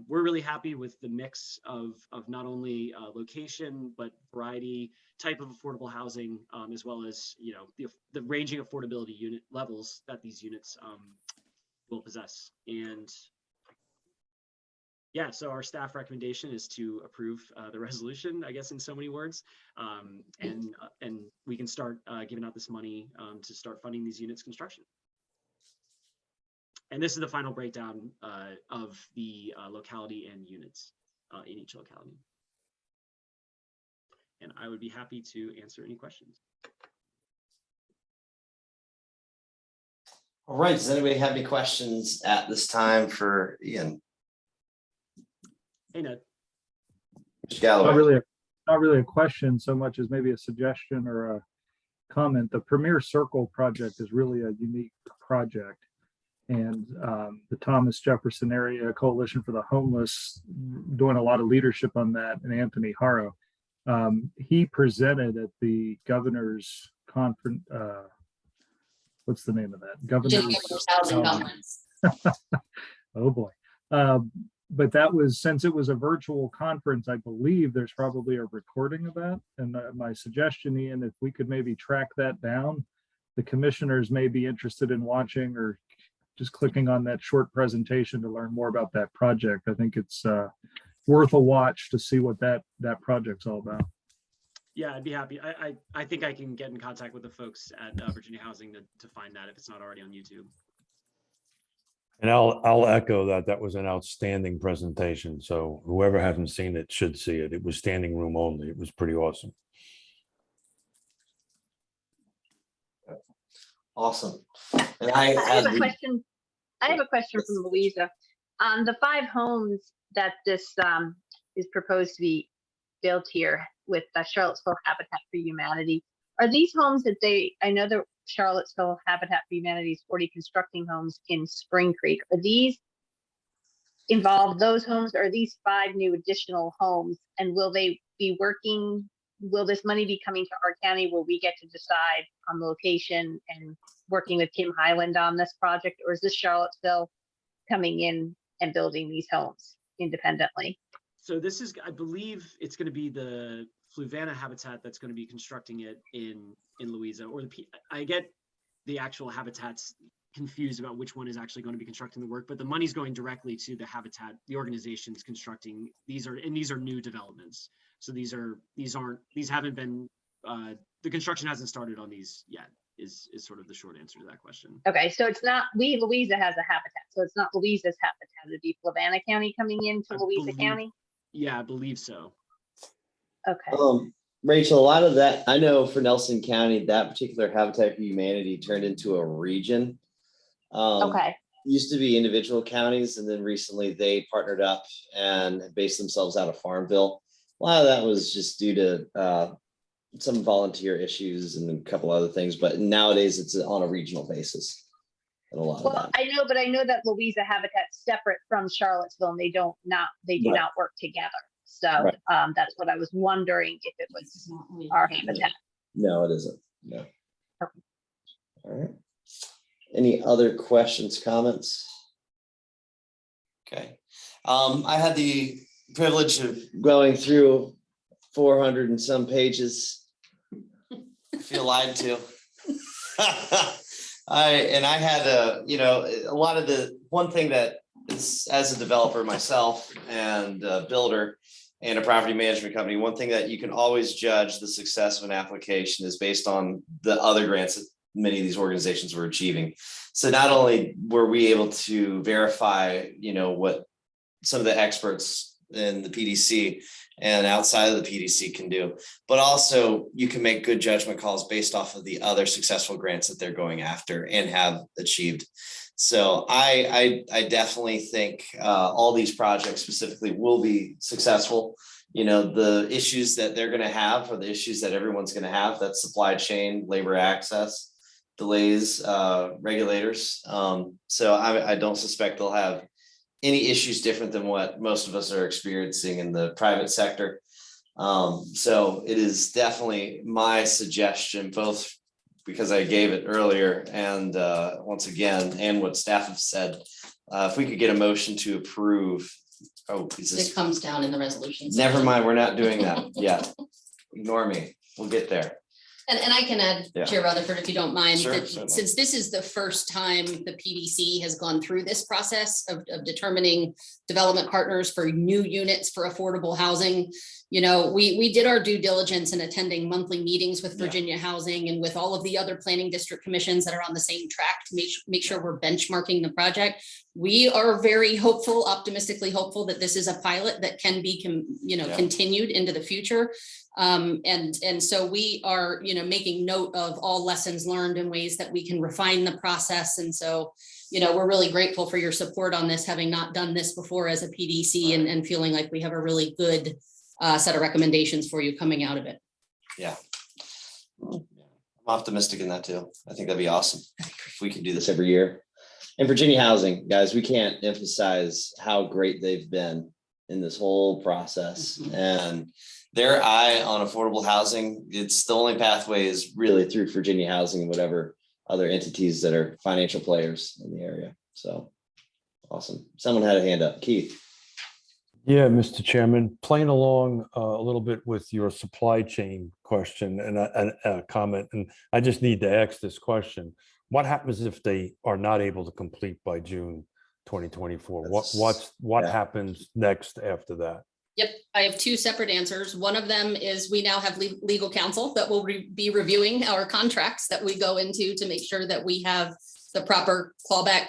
we're really happy with the mix of not only location, but variety, type of affordable housing, as well as the ranging affordability unit levels that these units will possess. And yeah, so our staff recommendation is to approve the resolution, I guess, in so many words, and we can start giving out this money to start funding these units construction. And this is the final breakdown of the locality and units in each locality. And I would be happy to answer any questions. All right, does anybody have any questions at this time for Ian? Hey, Ned. Mr. Galloway. Not really a question so much as maybe a suggestion or a comment. The Premier Circle project is really a unique project. And the Thomas Jefferson Area Coalition for the Homeless doing a lot of leadership on that, and Anthony Haro. He presented at the governor's conference. What's the name of that? Governor's Housing Conference. Oh boy. But that was, since it was a virtual conference, I believe there's probably a recording of that. And my suggestion, Ian, if we could maybe track that down, the commissioners may be interested in watching or just clicking on that short presentation to learn more about that project. I think it's worth a watch to see what that project's all about. Yeah, I'd be happy. I think I can get in contact with the folks at Virginia Housing to find that if it's not already on YouTube. And I'll echo that. That was an outstanding presentation. So whoever hasn't seen it should see it. It was standing room only. It was pretty awesome. Awesome. And I have a question. I have a question from Louisa. The 5 homes that this is proposed to be built here with Charlottesville Habitat for Humanity, are these homes that I know that Charlottesville Habitat for Humanity is already constructing homes in Spring Creek. Are these involve those homes or these 5 new additional homes? And will they be working? Will this money be coming to our county? Will we get to decide on location and working with Kim Highland on this project? Or is this Charlottesville coming in and building these homes independently? So this is, I believe it's going to be the Fluvanna habitat that's going to be constructing it in Louisa, or I get the actual habitats confused about which one is actually going to be constructing the work, but the money's going directly to the habitat, the organizations constructing. These are new developments. So these haven't been, the construction hasn't started on these yet, is sort of the short answer to that question. Okay, so it's not, Louisa has a habitat, so it's not Louisa's habitat, it'd be Fluvanna County coming into Louisa County? Yeah, I believe so. Okay. Rachel, a lot of that, I know for Nelson County, that particular Habitat for Humanity turned into a region. Okay. Used to be individual counties, and then recently they partnered up and based themselves out of Farmville. A lot of that was just due to some volunteer issues and a couple other things, but nowadays it's on a regional basis. And a lot of that. I know that Louisa habitat's separate from Charlottesville, and they do not work together. So that's what I was wondering, if it was our habitat. No, it isn't. No. All right. Any other questions, comments? Okay. I had the privilege of going through 400 and some pages. I feel lied to. I had a lot of the one thing that is, as a developer myself and a builder and a property management company, one thing that you can always judge the success of an application is based on the other grants that many of these organizations were achieving. So not only were we able to verify, what some of the experts in the PDC and outside of the PDC can do, but also you can make good judgment calls based off of the other successful grants that they're going after and have achieved. So I definitely think all these projects specifically will be successful. The issues that they're going to have are the issues that everyone's going to have. That's supply chain, labor access, delays, regulators. So I don't suspect they'll have any issues different than what most of us are experiencing in the private sector. So it is definitely my suggestion, both because I gave it earlier and once again, and what staff have said, if we could get a motion to approve. Oh, It comes down in the resolution. Never mind, we're not doing that yet. Ignore me, we'll get there. And I can add, Chair Rutherford, if you don't mind, Sure, that certainly. since this is the first time the PDC has gone through this process of determining development partners for new units for affordable housing, we did our due diligence in attending monthly meetings with Virginia Housing and with all of the other planning district commissions that are on the same track to make sure we're benchmarking the project. We are very hopeful, optimistically hopeful, that this is a pilot that can be, continued into the future. And so we are, making note of all lessons learned and ways that we can refine the process. And so, we're really grateful for your support on this, having not done this before as a PDC and feeling like we have a really good set of recommendations for you coming out of it. Yeah. I'm optimistic in that too. I think that'd be awesome if we could do this every year. And Virginia Housing, guys, we can't emphasize how great they've been in this whole process. And their eye on affordable housing, it's the only pathway is really through Virginia Housing and whatever other entities that are financial players in the area. So awesome. Someone had a hand up. Keith. Yeah, Mr. Chairman, playing along a little bit with your supply chain question and a comment, and I just need to ask this question. What happens if they are not able to complete by June 2024? What happens next after that? Yep, I have two separate answers. One of them is we now have legal counsel that will be reviewing our contracts that we go into to make sure that we have the proper clawback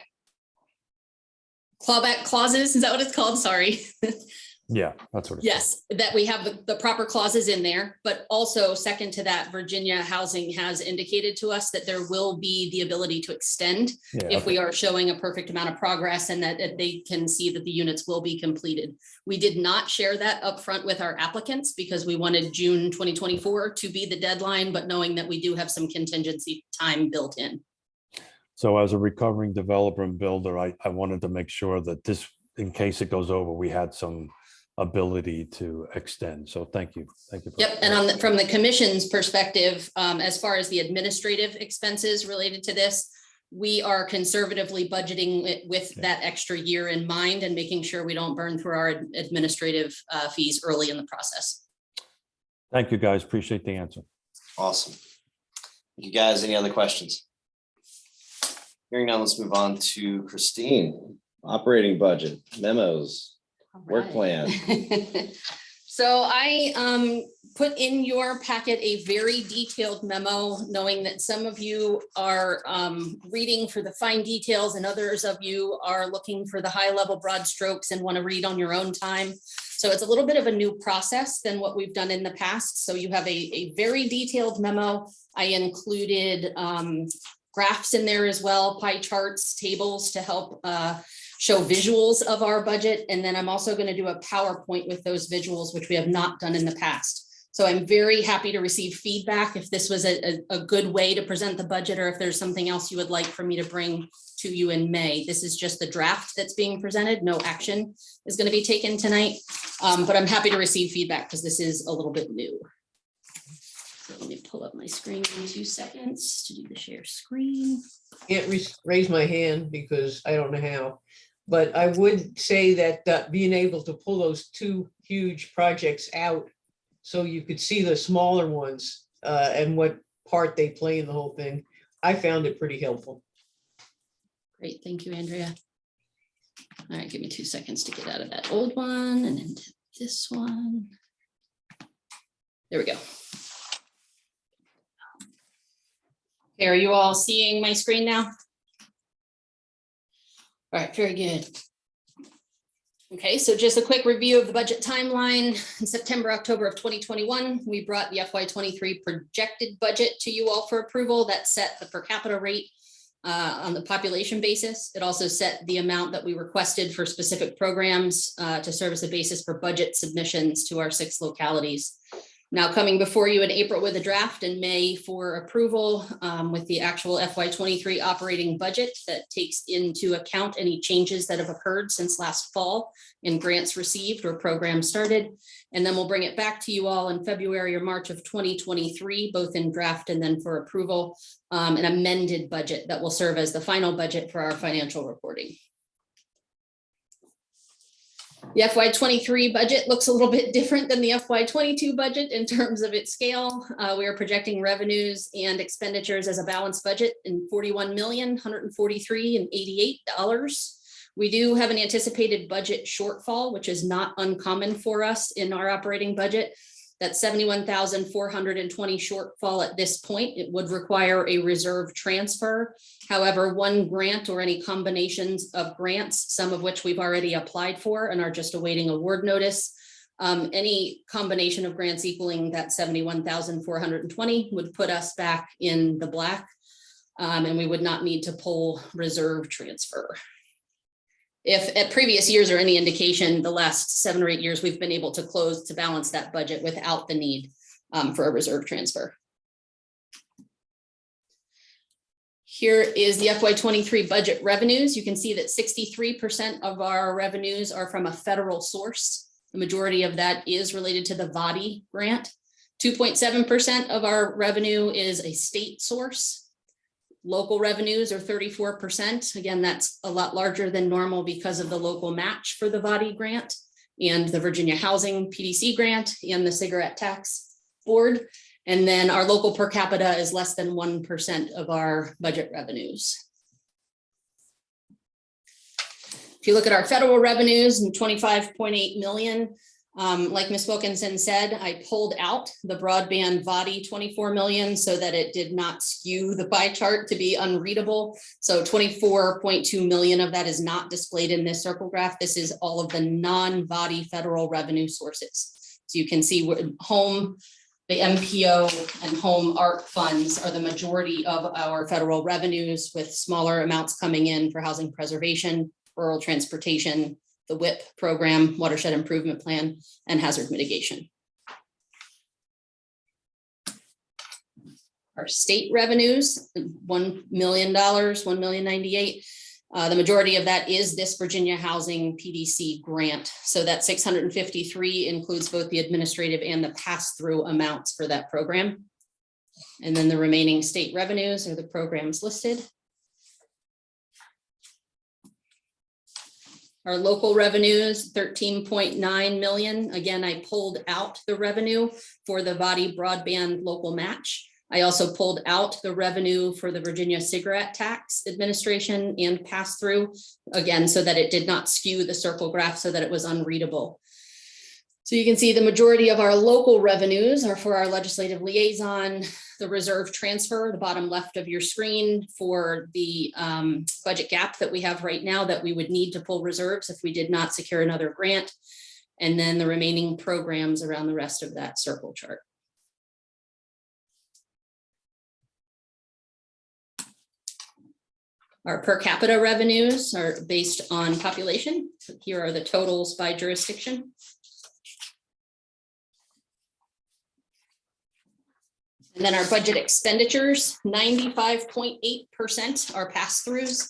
clauses. Is that what it's called? Sorry. Yeah, that's what it's Yes, that we have the proper clauses in there, but also second to that, Virginia Housing has indicated to us that there will be the ability to extend if we are showing a perfect amount of progress and that they can see that the units will be completed. We did not share that upfront with our applicants because we wanted June 2024 to be the deadline, but knowing that we do have some contingency time built in. So as a recovering developer and builder, I wanted to make sure that this in case it goes over, we had some ability to extend. So thank you. Thank you. Yep, and from the commission's perspective, as far as the administrative expenses related to this, we are conservatively budgeting it with that extra year in mind and making sure we don't burn through our administrative fees early in the process. Thank you, guys. Appreciate the answer. Awesome. You guys, any other questions? Hearing none, let's move on to Christine. Operating budget, memos, work plan. So I put in your packet a very detailed memo, knowing that some of you are reading for the fine details and others of you are looking for the high level broad strokes and want to read on your own time. So it's a little bit of a new process than what we've done in the past. So you have a very detailed memo. I included graphs in there as well, pie charts, tables to help show visuals of our budget. And then I'm also going to do a PowerPoint with those visuals, which we have not done in the past. So I'm very happy to receive feedback if this was a good way to present the budget, or if there's something else you would like for me to bring to you in May. This is just the draft that's being presented. No action is going to be taken tonight, but I'm happy to receive feedback because this is a little bit new. So let me pull up my screen in 2 seconds to do the share screen. Can't raise my hand because I don't know how. But I would say that being able to pull those two huge projects out so you could see the smaller ones and what part they play in the whole thing, I found it pretty helpful. Great, thank you, Andrea. All right, give me 2 seconds to get out of that old one and into this one. There we go. Okay, are you all seeing my screen now? All right, very good. Okay, so just a quick review of the budget timeline. In September, October of 2021, we brought the FY23 projected budget to you all for approval. That set the per capita rate on the population basis. It also set the amount that we requested for specific programs to serve as a basis for budget submissions to our 6 localities. Now coming before you in April with a draft and May for approval with the actual FY23 operating budget that takes into account any changes that have occurred since last fall in grants received or programs started. And then we'll bring it back to you all in February or March of 2023, both in draft and then for approval, an amended budget that will serve as the final budget for our financial reporting. The FY23 budget looks a little bit different than the FY22 budget in terms of its scale. We are projecting revenues and expenditures as a balanced budget in $41,143,088. We do have an anticipated budget shortfall, which is not uncommon for us in our operating budget. That 71,420 shortfall at this point, it would require a reserve transfer. However, one grant or any combinations of grants, some of which we've already applied for and are just awaiting award notice, any combination of grants equaling that 71,420 would put us back in the black, and we would not need to pull reserve transfer. If at previous years are any indication, the last 7 or 8 years, we've been able to close to balance that budget without the need for a reserve transfer. Here is the FY23 budget revenues. You can see that 63% of our revenues are from a federal source. The majority of that is related to the VADI grant. 2.7% of our revenue is a state source. Local revenues are 34%. Again, that's a lot larger than normal because of the local match for the VADI grant and the Virginia Housing PDC grant and the cigarette tax board. And then our local per capita is less than 1% of our budget revenues. If you look at our federal revenues and 25.8 million, like Ms. Wilkinson said, I pulled out the broadband VADI 24 million so that it did not skew the pie chart to be unreadable. So 24.2 million of that is not displayed in this circle graph. This is all of the non-VADI federal revenue sources. So you can see home, the MPO and home ARC funds are the majority of our federal revenues, with smaller amounts coming in for housing preservation, rural transportation, the WIP program, watershed improvement plan, and hazard mitigation. Our state revenues, $1 million, $1,098,000. The majority of that is this Virginia Housing PDC grant. So that 653 includes both the administrative and the pass-through amounts for that program. And then the remaining state revenues are the programs listed. Our local revenues, 13.9 million. Again, I pulled out the revenue for the Vadi broadband local match. I also pulled out the revenue for the Virginia cigarette tax administration and pass through, again, so that it did not skew the circle graph so that it was unreadable. So you can see the majority of our local revenues are for our legislative liaison, the reserve transfer, the bottom left of your screen, for the budget gap that we have right now that we would need to pull reserves if we did not secure another grant, and then the remaining programs around the rest of that circle chart. Our per capita revenues are based on population. So here are the totals by jurisdiction. And then our budget expenditures, 95.8% are pass-throughs.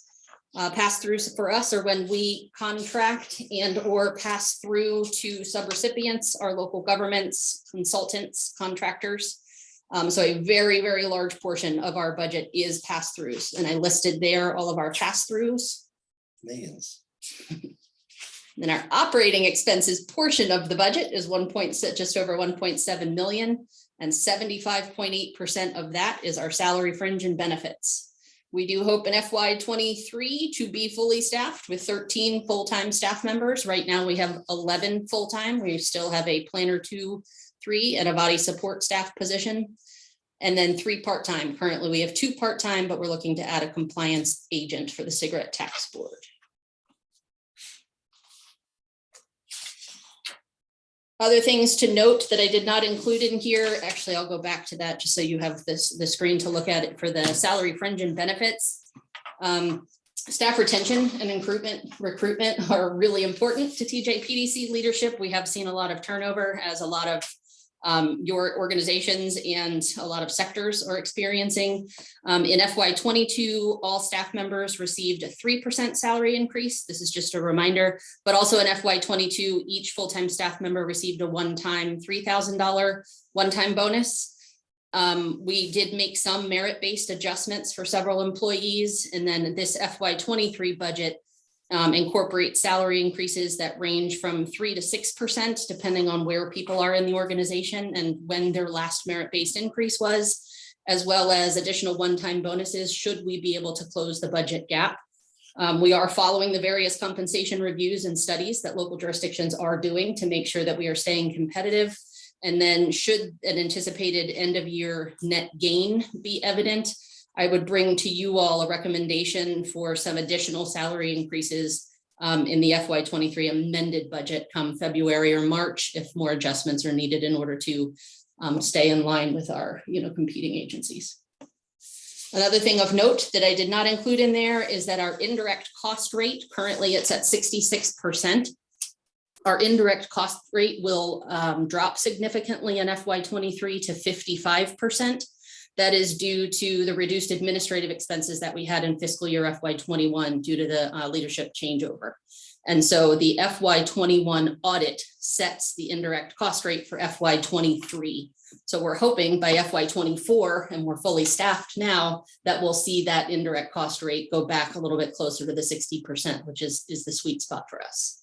Pass-throughs for us are when we contract and or pass through to subrecipients, our local governments, consultants, contractors. So a very, very large portion of our budget is pass-throughs. And I listed there all of our pass-throughs. Millions. Then our operating expenses portion of the budget is just over 1.7 million. And 75.8% of that is our salary, fringe, and benefits. We do hope in FY23 to be fully staffed with 13 full-time staff members. Right now we have 11 full-time. We still have a planner 2, 3, and a body support staff position. And then 3 part-time. Currently we have 2 part-time, but we're looking to add a compliance agent for the cigarette tax board. Other things to note that I did not include in here, actually, I'll go back to that just so you have the screen to look at it for the salary, fringe, and benefits. Staff retention and recruitment are really important to TJPDC leadership. We have seen a lot of turnover, as a lot of your organizations and a lot of sectors are experiencing. In FY22, all staff members received a 3% salary increase. This is just a reminder, but also in FY22, each full-time staff member received a one-time $3,000 one-time bonus. We did make some merit-based adjustments for several employees, and then this FY23 budget incorporate salary increases that range from 3 to 6%, depending on where people are in the organization and when their last merit-based increase was, as well as additional one-time bonuses should we be able to close the budget gap. We are following the various compensation reviews and studies that local jurisdictions are doing to make sure that we are staying competitive. And then should an anticipated end of year net gain be evident, I would bring to you all a recommendation for some additional salary increases in the FY23 amended budget come February or March, if more adjustments are needed in order to stay in line with our competing agencies. Another thing of note that I did not include in there is that our indirect cost rate, currently it's at 66%. Our indirect cost rate will drop significantly in FY23 to 55%. That is due to the reduced administrative expenses that we had in fiscal year FY21 due to the leadership changeover. And so the FY21 audit sets the indirect cost rate for FY23. So we're hoping by FY24, and we're fully staffed now, that we'll see that indirect cost rate go back a little bit closer to the 60%, which is the sweet spot for us.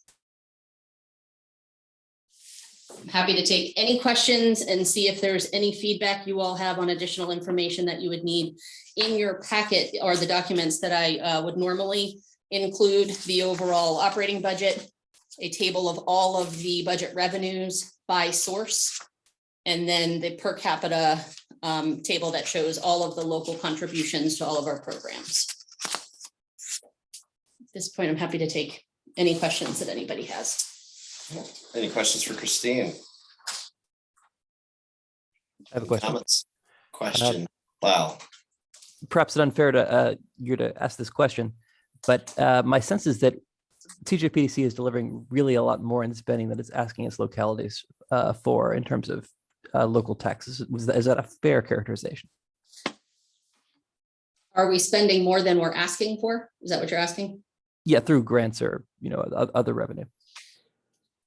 I'm happy to take any questions and see if there's any feedback you all have on additional information that you would need. In your packet are the documents that I would normally include: the overall operating budget, a table of all of the budget revenues by source, and then the per capita table that shows all of the local contributions to all of our programs. At this point, I'm happy to take any questions that anybody has. Any questions for Christine? I have a question. Comments? Question. Wow. Perhaps it's unfair to you to ask this question, but my sense is that TJPDC is delivering really a lot more in spending than it's asking its localities for in terms of local taxes. Is that a fair characterization? Are we spending more than we're asking for? Is that what you're asking? Yeah, through grants or, other revenue.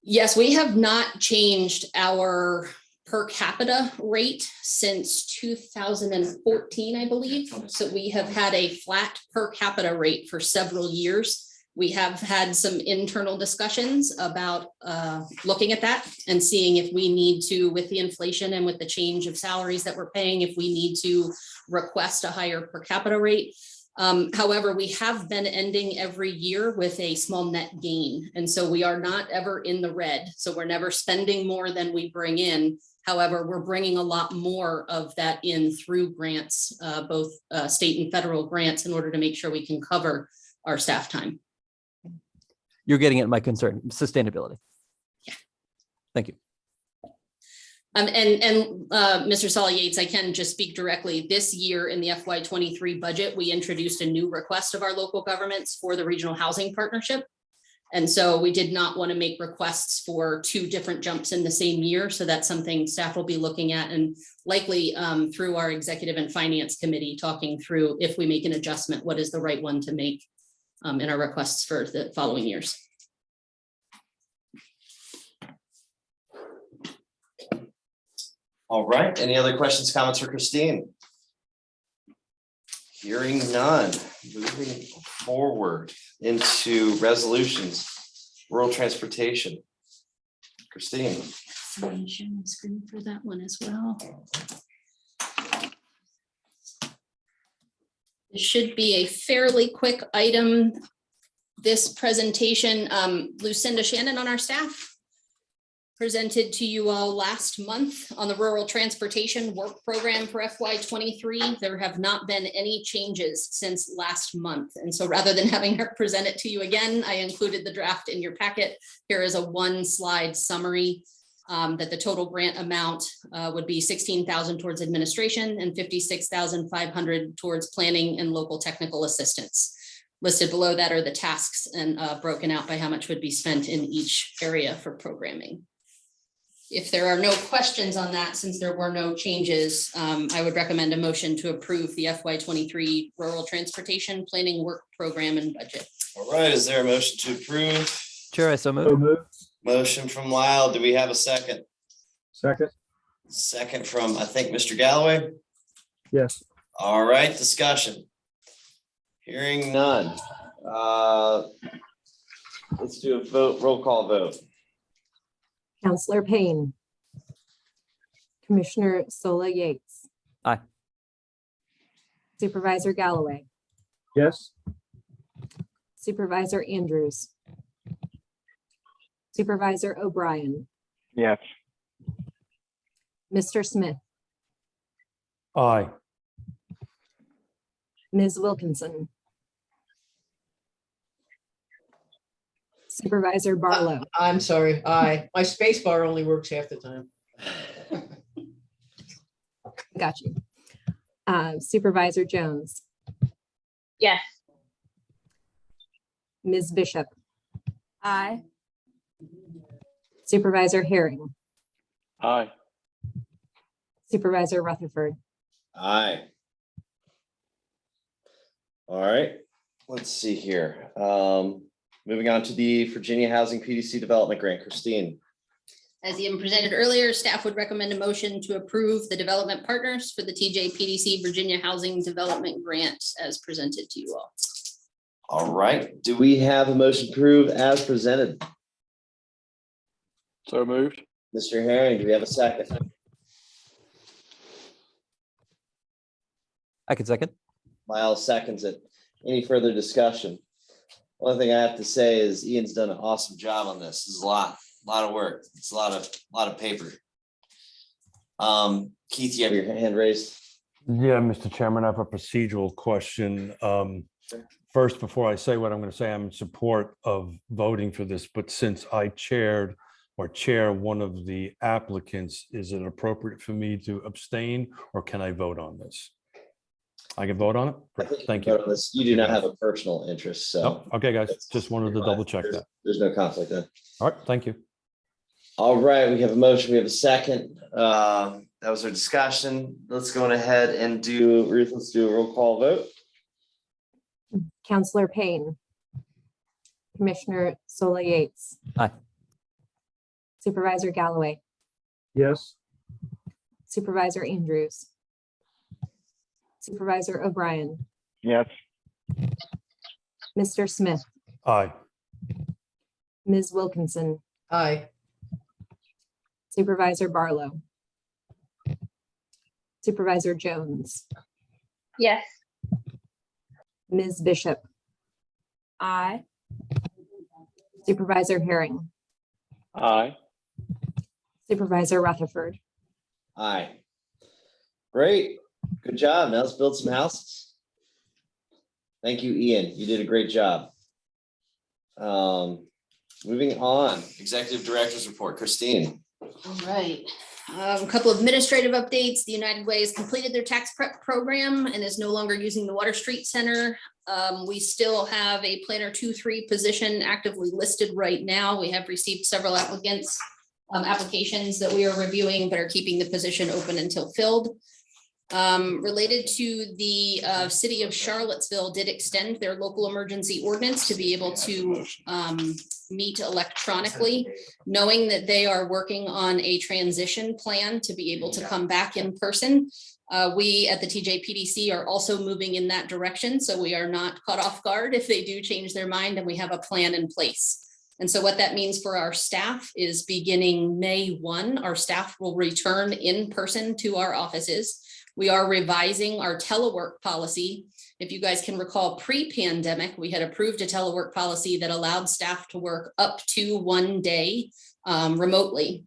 Yes, we have not changed our per capita rate since 2014, I believe. So we have had a flat per capita rate for several years. We have had some internal discussions about looking at that and seeing if we need to, with the inflation and with the change of salaries that we're paying, if we need to request a higher per capita rate. However, we have been ending every year with a small net gain. And so we are not ever in the red. So we're never spending more than we bring in. However, we're bringing a lot more of that in through grants, both state and federal grants, in order to make sure we can cover our staff time. You're getting at my concern, sustainability. Yeah. Thank you. Mr. Saul Yates, I can just speak directly. This year in the FY23 budget, we introduced a new request of our local governments for the Regional Housing Partnership. And so we did not want to make requests for two different jumps in the same year. So that's something staff will be looking at, and likely through our Executive and Finance Committee, talking through if we make an adjustment, what is the right one to make in our requests for the following years. All right, any other questions, comments for Christine? Hearing none, moving forward into resolutions, rural transportation. Christine. Sharing the screen for that one as well. It should be a fairly quick item. This presentation, Lucinda Shannon on our staff presented to you all last month on the rural transportation work program for FY23. There have not been any changes since last month. And so rather than having her present it to you again, I included the draft in your packet. Here is a one-slide summary that the total grant amount would be $16,000 towards administration and $56,500 towards planning and local technical assistance. Listed below that are the tasks and broken out by how much would be spent in each area for programming. If there are no questions on that, since there were no changes, I would recommend a motion to approve the FY23 Rural Transportation Planning Work Program and Budget. All right, is there a motion to approve? Sure, I so move. Motion from Lyle. Do we have a second? Second. Second from, I think, Mr. Galloway. Yes. All right, discussion. Hearing none. Let's do a vote, roll call vote. Counselor Payne. Commissioner Sola Yates. Aye. Supervisor Galloway. Yes. Supervisor Andrews. Supervisor O'Brien. Yes. Mr. Smith. Aye. Ms. Wilkinson. Supervisor Barlow. I'm sorry, aye. My space bar only works half the time. Got you. Supervisor Jones. Yes. Ms. Bishop. Aye. Supervisor Herring. Aye. Supervisor Rutherford. Aye. All right, let's see here. Moving on to the Virginia Housing PDC Development Grant, Christine. As Ian presented earlier, staff would recommend a motion to approve the development partners for the TJPDC Virginia Housing Development Grant as presented to you all. All right, do we have a motion to approve as presented? So moved. Mr. Herring, do we have a second? I can second. Lyle seconds it. Any further discussion? One thing I have to say is Ian's done an awesome job on this. This is a lot of work. It's a lot of paper. Keith, you have your hand raised. Yeah, Mr. Chairman, I have a procedural question. First, before I say what I'm going to say, I'm in support of voting for this, but since I chair one of the applicants, is it appropriate for me to abstain, or can I vote on this? I can vote on it? Great, thank you. You do not have a personal interest, so. Nope. Okay, guys, just wanted to double check that. There's no conflict there. All right, thank you. All right, we have a motion, we have a second. That was our discussion. Let's go on ahead and let's do a roll call vote. Counselor Payne. Commissioner Sola Yates. Aye. Supervisor Galloway, Yes. Supervisor Andrews, Supervisor O'Brien, Yes. Mr. Smith, Aye. Ms. Wilkinson, Aye. Supervisor Barlow, Supervisor Jones, Yes. Ms. Bishop. Aye. Supervisor Herring, Aye. Supervisor Rutherford. Aye. Great. Good job. Now let's build some houses. Thank you, Ian. You did a great job. Moving on, Executive Director's Report. Christine. All right. A couple of administrative updates. The United Way has completed their tax prep program and is no longer using the Water Street Center. We still have a planner 2-3 position actively listed right now. We have received several applications that we are reviewing, but are keeping the position open until filled. Related to the City of Charlottesville did extend their local emergency ordinance to be able to meet electronically, knowing that they are working on a transition plan to be able to come back in person. We at the TJPDC are also moving in that direction, so we are not caught off guard if they do change their mind, and we have a plan in place. And so what that means for our staff is beginning May 1, our staff will return in person to our offices. We are revising our telework policy. If you guys can recall, pre-pandemic, we had approved a telework policy that allowed staff to work up to 1 day remotely.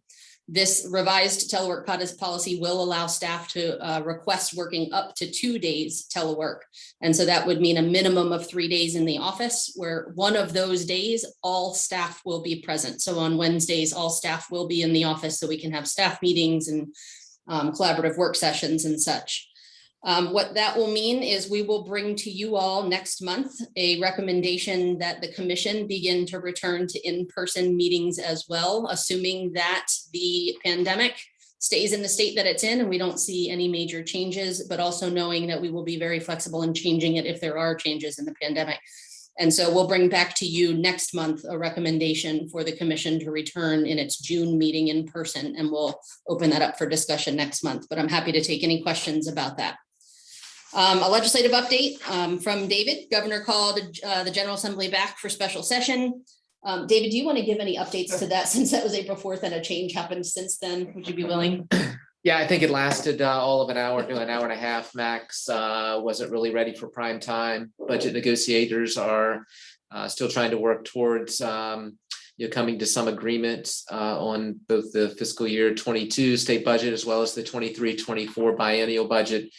This revised telework policy will allow staff to request working up to 2 days telework. And so that would mean a minimum of 3 days in the office, where one of those days, all staff will be present. So on Wednesdays, all staff will be in the office so we can have staff meetings and collaborative work sessions and such. What that will mean is we will bring to you all next month a recommendation that the commission begin to return to in-person meetings as well, assuming that the pandemic stays in the state that it's in and we don't see any major changes, but also knowing that we will be very flexible in changing it if there are changes in the pandemic. And so we'll bring back to you next month a recommendation for the commission to return in its June meeting in person, and we'll open that up for discussion next month, but I'm happy to take any questions about that. A legislative update from David. Governor called the General Assembly back for special session. David, do you want to give any updates to that, since that was April 4th and a change happened since then? Would you be willing? Yeah, I think it lasted all of an hour to an hour and a half max. Wasn't really ready for prime time. Budget negotiators are still trying to work towards coming to some agreement on both the fiscal year 22 state budget as well as the 23-24 biennial budget.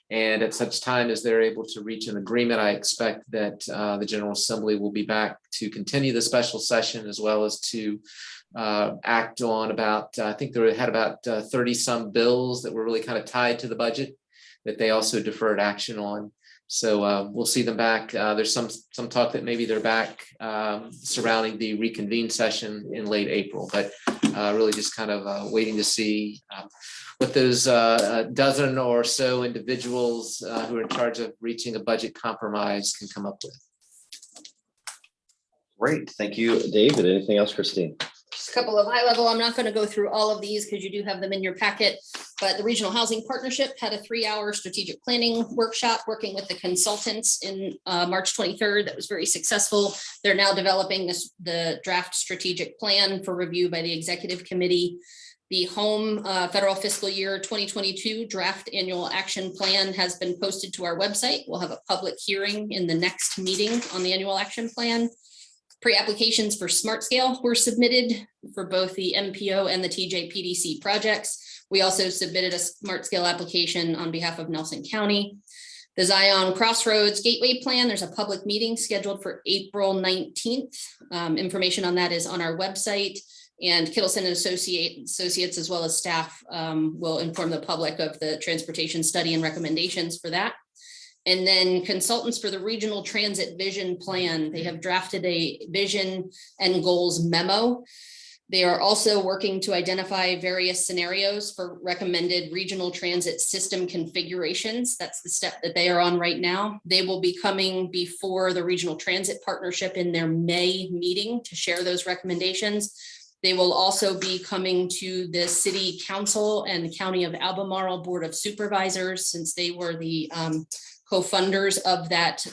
And at such time as they're able to reach an agreement, I expect that the General Assembly will be back to continue the special session, as well as to act on about, I think they had about 30 some bills that were really kind of tied to the budget that they also deferred action on. So we'll see them back. There's some talk that maybe they're back surrounding the reconvene session in late April, but really just kind of waiting to see what those dozen or so individuals who are in charge of reaching a budget compromise can come up with. Great. Thank you, David. Anything else, Christine? Just a couple of high level. I'm not going to go through all of these because you do have them in your packet, but the Regional Housing Partnership had a 3-hour strategic planning workshop working with the consultants in March 23rd. That was very successful. They're now developing the draft strategic plan for review by the executive committee. The home federal fiscal year 2022 draft annual action plan has been posted to our website. We'll have a public hearing in the next meeting on the annual action plan. Pre-applications for Smart Scale were submitted for both the MPO and the TJPDC projects. We also submitted a Smart Scale application on behalf of Nelson County. The Zion Crossroads Gateway Plan, there's a public meeting scheduled for April 19th. Information on that is on our website, and Kittleson and Associates, as well as staff, will inform the public of the transportation study and recommendations for that. And then consultants for the Regional Transit Vision Plan, they have drafted a vision and goals memo. They are also working to identify various scenarios for recommended regional transit system configurations. That's the step that they are on right now. They will be coming before the Regional Transit Partnership in their May meeting to share those recommendations. They will also be coming to the City Council and the County of Albemarle Board of Supervisors, since they were the co-funders of that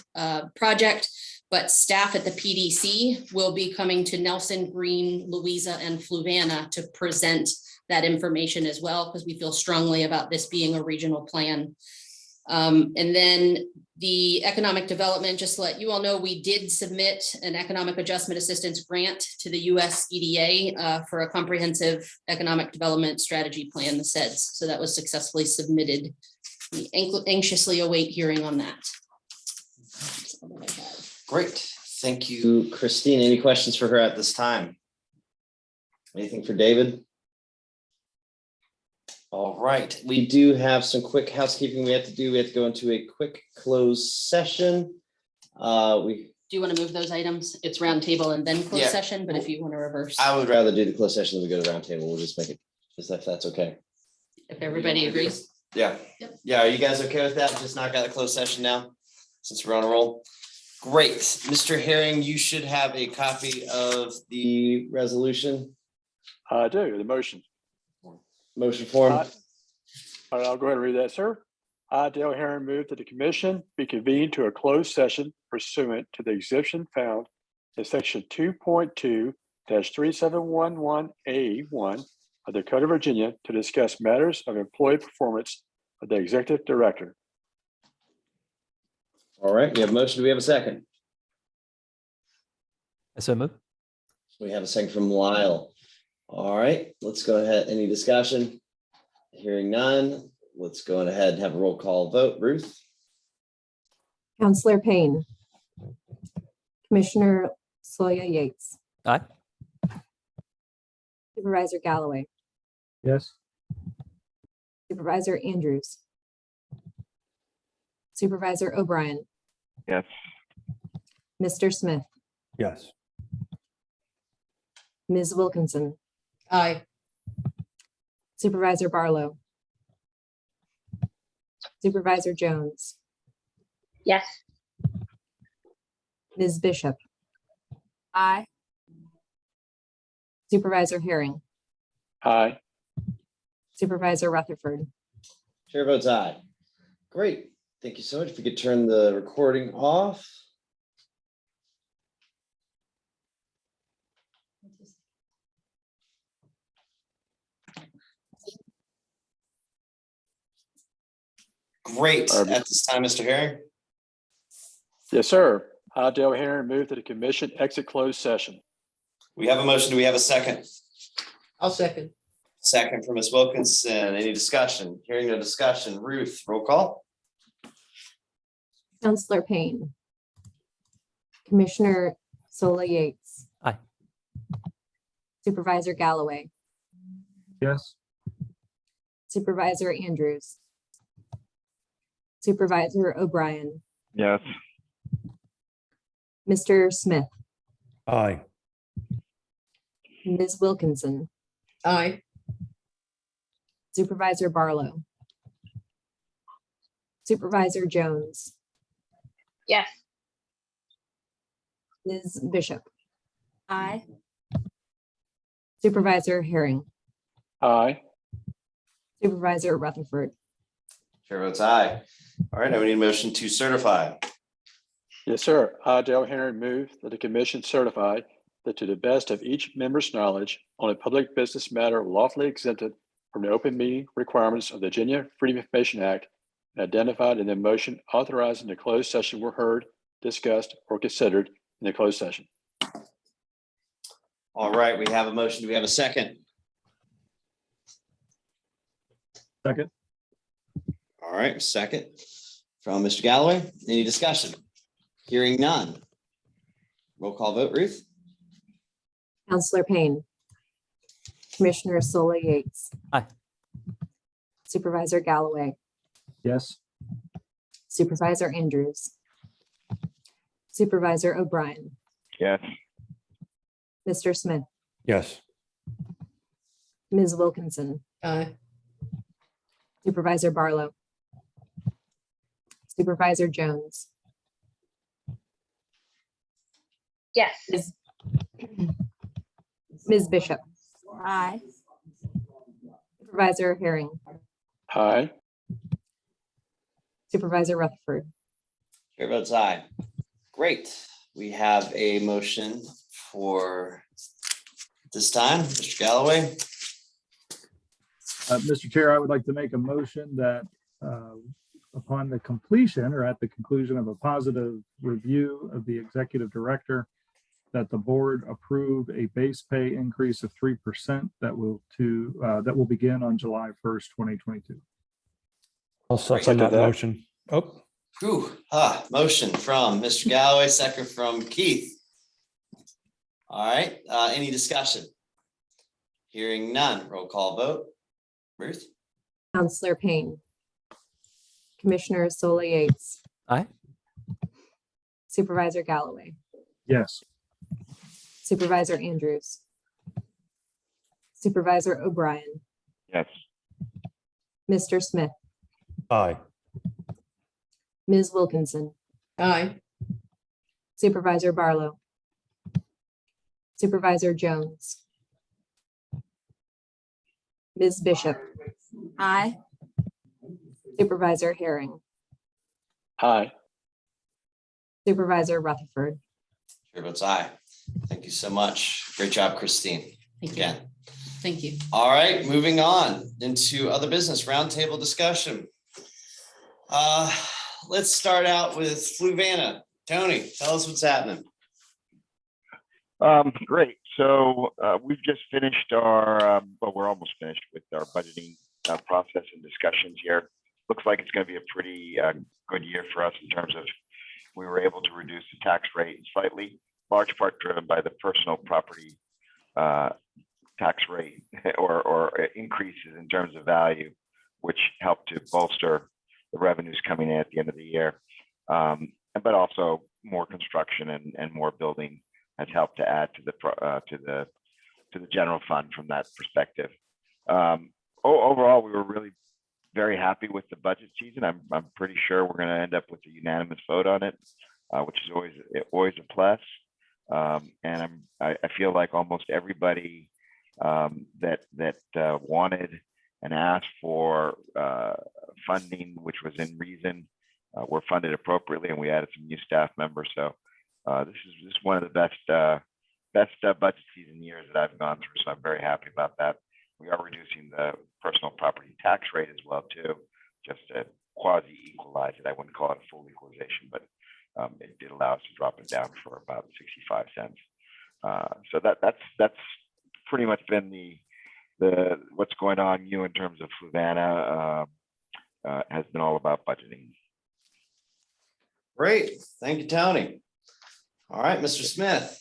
project. But staff at the PDC will be coming to Nelson, Greene, Louisa, and Fluvanna to present that information as well, because we feel strongly about this being a regional plan. And then the economic development, just to let you all know, we did submit an economic adjustment assistance grant to the US EDA for a comprehensive economic development strategy plan, the SEDS. So that was successfully submitted. We anxiously await hearing on that. That's all that I have. Great. Thank you, Christine. Any questions for her at this time? Anything for David? All right. We do have some quick housekeeping we have to do. We have to go into a quick closed session. Do you want to move those items? It's roundtable and then closed Yeah. session, but if you want to reverse. I would rather do the closed session than we go to roundtable. We'll just make it, if that's okay. If everybody agrees. Yeah. Yep. Yeah. Are you guys okay with that? Just knock out a closed session now, since we're on a roll. Great. Mr. Herring, you should have a copy of the resolution. I do, the motion. Motion form. All right, I'll go ahead and read that, sir. I, Dale Herring, move that the commission be convened to a closed session pursuant to the exemption found in section 2.2-3711A1 of the Code of Virginia to discuss matters of employee performance of the executive director. All right, we have a motion. Do we have a second? So move. We have a second from Lyle. All right, let's go ahead. Any discussion? Hearing none. Let's go ahead and have a roll call vote. Ruth? Counselor Payne. Commissioner Soya Yates. Aye. Supervisor Galloway. Yes. Supervisor Andrews. Supervisor O'Brien. Yes. Mr. Smith. Yes. Ms. Wilkinson. Aye. Supervisor Barlow. Supervisor Jones. Yes. Ms. Bishop. Aye. Supervisor Herring. Aye. Supervisor Rutherford. Chair votes aye. Great. Thank you so much. If we could turn the recording off. Great. At this time, Mr. Herring. Yes, sir. I, Dale Herring, move that the commission exit closed session. We have a motion. Do we have a second? I'll second. Second from Ms. Wilkinson. Any discussion? Hearing no discussion. Ruth, roll call. Counselor Payne. Commissioner Sola Yates. Aye. Supervisor Galloway. Yes. Supervisor Andrews. Supervisor O'Brien. Yes. Mr. Smith. Aye. Ms. Wilkinson. Aye. Supervisor Barlow. Supervisor Jones. Yes. Ms. Bishop. Aye. Supervisor Herring. Aye. Supervisor Rutherford. Chair votes aye. All right, now we need a motion to certify. Yes, sir. I, Dale Herring, move that the commission certify that to the best of each member's knowledge on a public business matter lawfully exempted from the open meeting requirements of the Virginia Freedom of Information Act and identified in the motion authorizing the closed session were heard, discussed, or considered in the closed session. All right, we have a motion. Do we have a second? Second. All right, second from Mr. Galloway. Any discussion? Hearing none. Roll call vote, Ruth? Counselor Payne. Commissioner Sola Yates. Aye. Supervisor Galloway. Yes. Supervisor Andrews. Supervisor O'Brien. Yes. Mr. Smith. Yes. Ms. Wilkinson, Aye. Supervisor Barlow, Supervisor Jones, Yes. Ms. Bishop, Aye. Supervisor Herring, Aye. Supervisor Rutherford. Chair votes aye. Great. We have a motion for this time. Mr. Galloway. Mr. Chair, I would like to make a motion that upon the completion or at the conclusion of a positive review of the executive director, that the board approve a base pay increase of 3% that will begin on July 1st, 2022. I'll second that motion. Oh, Motion from Mr. Galloway, second from Keith. All right, any discussion? Hearing none, roll call vote. Ruth? Counselor Payne, Commissioner Sola Yates, Aye. Supervisor Galloway, Yes. Supervisor Andrews, Supervisor O'Brien, Yes. Mr. Smith, aye. Ms. Wilkinson, Aye. Supervisor Barlow, Supervisor Jones, Ms. Bishop, Aye. Supervisor Herring, Aye. Supervisor Rutherford. Chair votes aye. Thank you so much. Great job, Christine. Thank you. Again. Thank you. All right, moving on into other business roundtable discussion. Let's start out with Fluvanna. Tony, tell us what's happening. Great. So we've just finished our, we're almost finished with our budgeting process and discussions here. Looks like it's going to be a pretty good year for us in terms of we were able to reduce the tax rate slightly, large part driven by the personal property tax rate or increases in terms of value, which helped to bolster the revenues coming in at the end of the year. But also more construction and more building has helped to add to the general fund from that perspective. Overall, we were really very happy with the budget season. I'm pretty sure we're going to end up with a unanimous vote on it, which is always a plus. And I feel like almost everybody that wanted and asked for funding, which was in reason, were funded appropriately, and we added some new staff members. So this is one of the best budget season years that I've gone through. So I'm very happy about that. We are reducing the personal property tax rate as well too, just to quasi equalize it. I wouldn't call it a full equalization, but it did allow us to drop it down for about 65 cents. So that's pretty much been the what's going on in terms of Fluvanna has been all about budgeting. Great. Thank you, Tony. All right, Mr. Smith.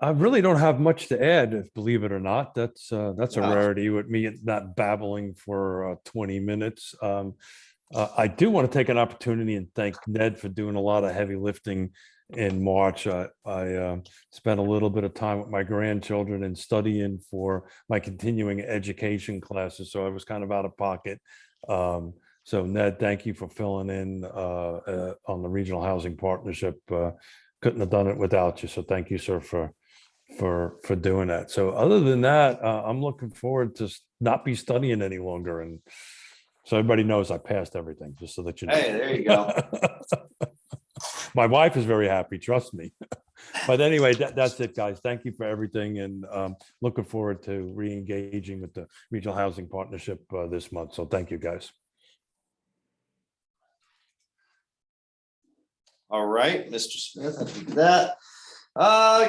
I really don't have much to add, believe it or not. That's a rarity with me not babbling for 20 minutes. I do want to take an opportunity and thank Ned for doing a lot of heavy lifting in March. I spent a little bit of time with my grandchildren and studying for my continuing education classes, so I was kind of out of pocket. So Ned, thank you for filling in on the Regional Housing Partnership. Couldn't have done it without you, so thank you, sir, for doing that. So other than that, I'm looking forward to not be studying any longer, and so everybody knows I passed everything, just so that you know. Hey, there you go. My wife is very happy, trust me. But anyway, that's it, guys. Thank you for everything, and looking forward to re-engaging with the Regional Housing Partnership this month. So thank you, guys. All right, Mr. Smith, I think that.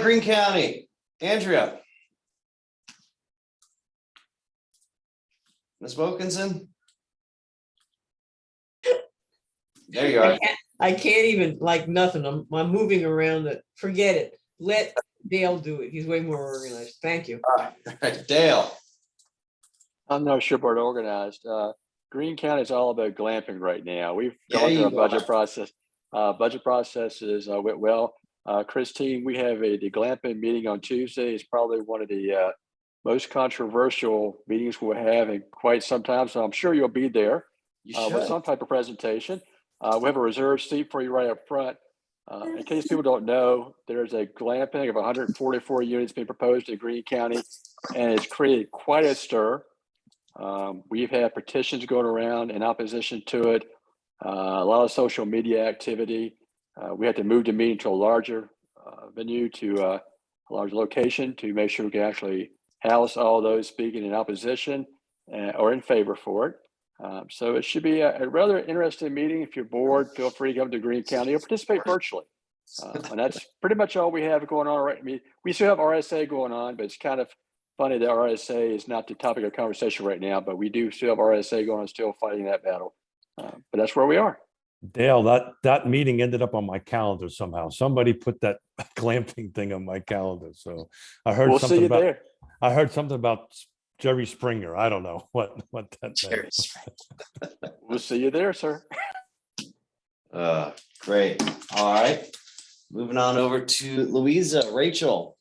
Greene County, Andrea. Ms. Wilkinson. There you are. I can't even like nothing. I'm moving around it. Forget it. Let Dale do it. He's way more organized. Thank you. All right, Dale. I'm not sure about organized. Greene County is all about glamping right now. We've gone through a budget process. Budget processes went well. Christine, we have the glamping meeting on Tuesday. It's probably one of the most controversial meetings we'll have in quite some time. So I'm sure you'll be there with some type of presentation. We have a reserved seat for you right up front. In case people don't know, there's a glamping of 144 units being proposed in Greene County, and it's created quite a stir. We've had petitions going around in opposition to it, a lot of social media activity. We had to move the meeting to a larger venue, to a larger location, to make sure we can actually house all those speaking in opposition or in favor for it. So it should be a rather interesting meeting. If you're bored, feel free to come to Greene County or participate virtually. And that's pretty much all we have going on right. I mean, we still have RSA going on, but it's kind of funny that RSA is not the topic of conversation right now, but we do still have RSA going on, still fighting that battle. But that's where we are. Dale, that meeting ended up on my calendar somehow. Somebody put that glamping thing on my calendar. So I heard We'll see you about there. I heard something about Jerry Springer. I don't know what that meant. We'll see you there, sir. Great. All right. Moving on over to Louisa. Rachel.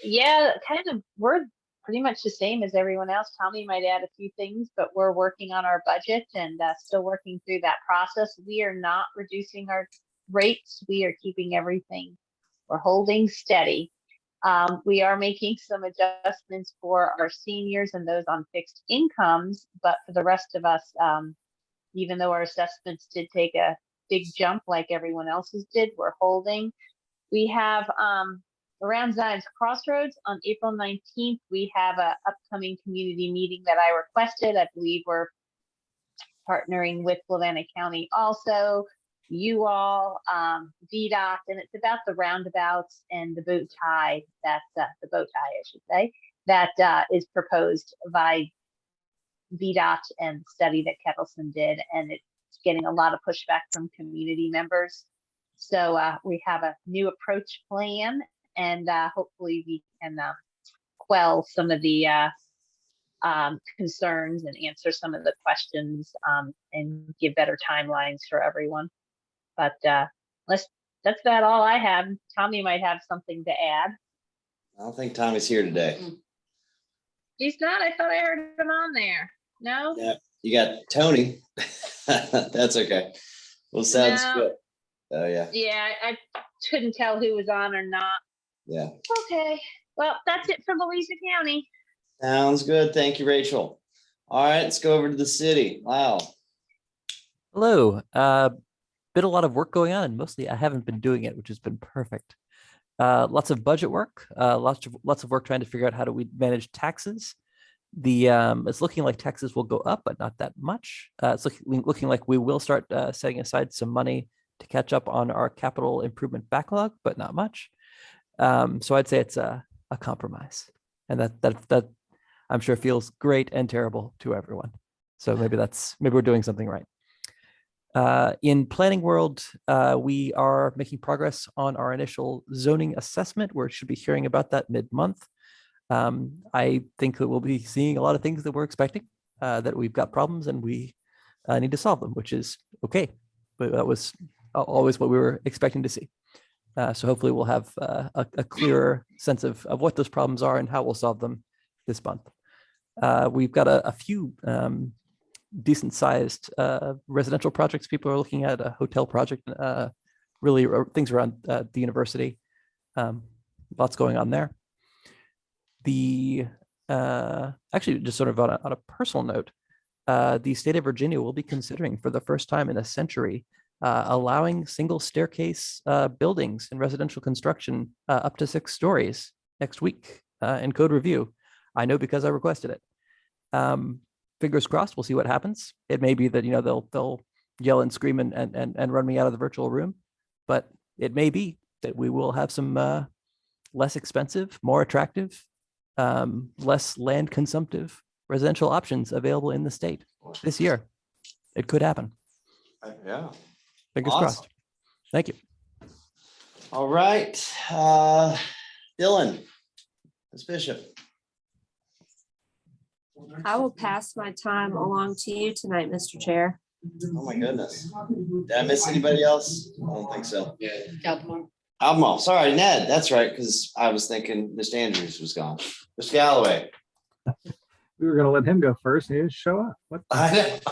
Yeah, kind of, we're pretty much the same as everyone else. Tommy might add a few things, but we're working on our budget and still working through that process. We are not reducing our rates. We are keeping everything, we're holding steady. We are making some adjustments for our seniors and those on fixed incomes, but for the rest of us, even though our assessments did take a big jump like everyone else's did, we're holding. We have around Zion's Crossroads on April 19th, we have an upcoming community meeting that I requested. I believe we're partnering with Fluvanna County also, you all, VDOT, and it's about the roundabouts and the bow tie, I should say, that is proposed by VDOT and the study that Kettleson did, and it's getting a lot of pushback from community members. So we have a new approach plan, and hopefully we can quell some of the concerns and answer some of the questions and give better timelines for everyone. But that's about all I have. Tommy might have something to add. I don't think Tommy's here today. He's not. I thought I heard him on there. No? Yeah, you got Tony. That's okay. Well, sounds good. Oh, yeah. Yeah, I couldn't tell who was on or not. Yeah. Okay. Well, that's it for Louisa County. Sounds good. Thank you, Rachel. All right, let's go over to the city. Wow. Hello. Been a lot of work going on, and mostly I haven't been doing it, which has been perfect. Lots of budget work, lots of work trying to figure out how do we manage taxes. It's looking like taxes will go up, but not that much. It's looking like we will start setting aside some money to catch up on our capital improvement backlog, but not much. So I'd say it's a compromise, and that I'm sure feels great and terrible to everyone. So maybe we're doing something right. In planning world, we are making progress on our initial zoning assessment. We should be hearing about that mid-month. I think that we'll be seeing a lot of things that we're expecting, that we've got problems and we need to solve them, which is okay. But that was always what we were expecting to see. So hopefully we'll have a clearer sense of what those problems are and how we'll solve them this month. We've got a few decent sized residential projects people are looking at, a hotel project, really things around the university. Lots going on there. Actually, just sort of on a personal note, the state of Virginia will be considering for the first time in a century allowing single staircase buildings in residential construction up to 6 stories next week in code review. I know because I requested it. Fingers crossed, we'll see what happens. It may be that they'll yell and scream and run me out of the virtual room, but it may be that we will have some less expensive, more attractive, less land consumptive residential options available in the state this year. It could happen. Yeah. Fingers Awesome. crossed. Thank you. All right. Dylan, Ms. Bishop. I will pass my time along to you tonight, Mr. Chair. Oh my goodness. Did I miss anybody else? I don't think so. Albemarle. Albemarle, sorry, Ned, that's right, because I was thinking Mr. Andrews was gone. Mr. Galloway. We were gonna let him go first, and he didn't show up. What the I heck?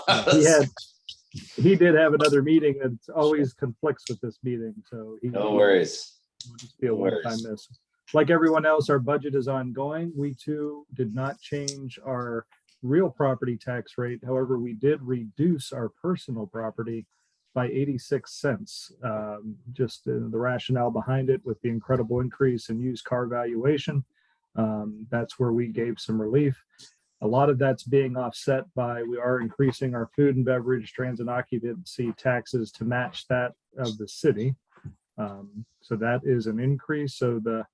He did have another meeting that always conflicts with this meeting, so he. No worries. It'll just be a No one-time worries. miss. Like everyone else, our budget is ongoing. We too did not change our real property tax rate. However, we did reduce our personal property by 86 cents. Just the rationale behind it with the incredible increase in used car valuation. That's where we gave some relief. A lot of that's being offset by, we are increasing our food and beverage, transit occupancy taxes to match that of the city. So that is an increase. So the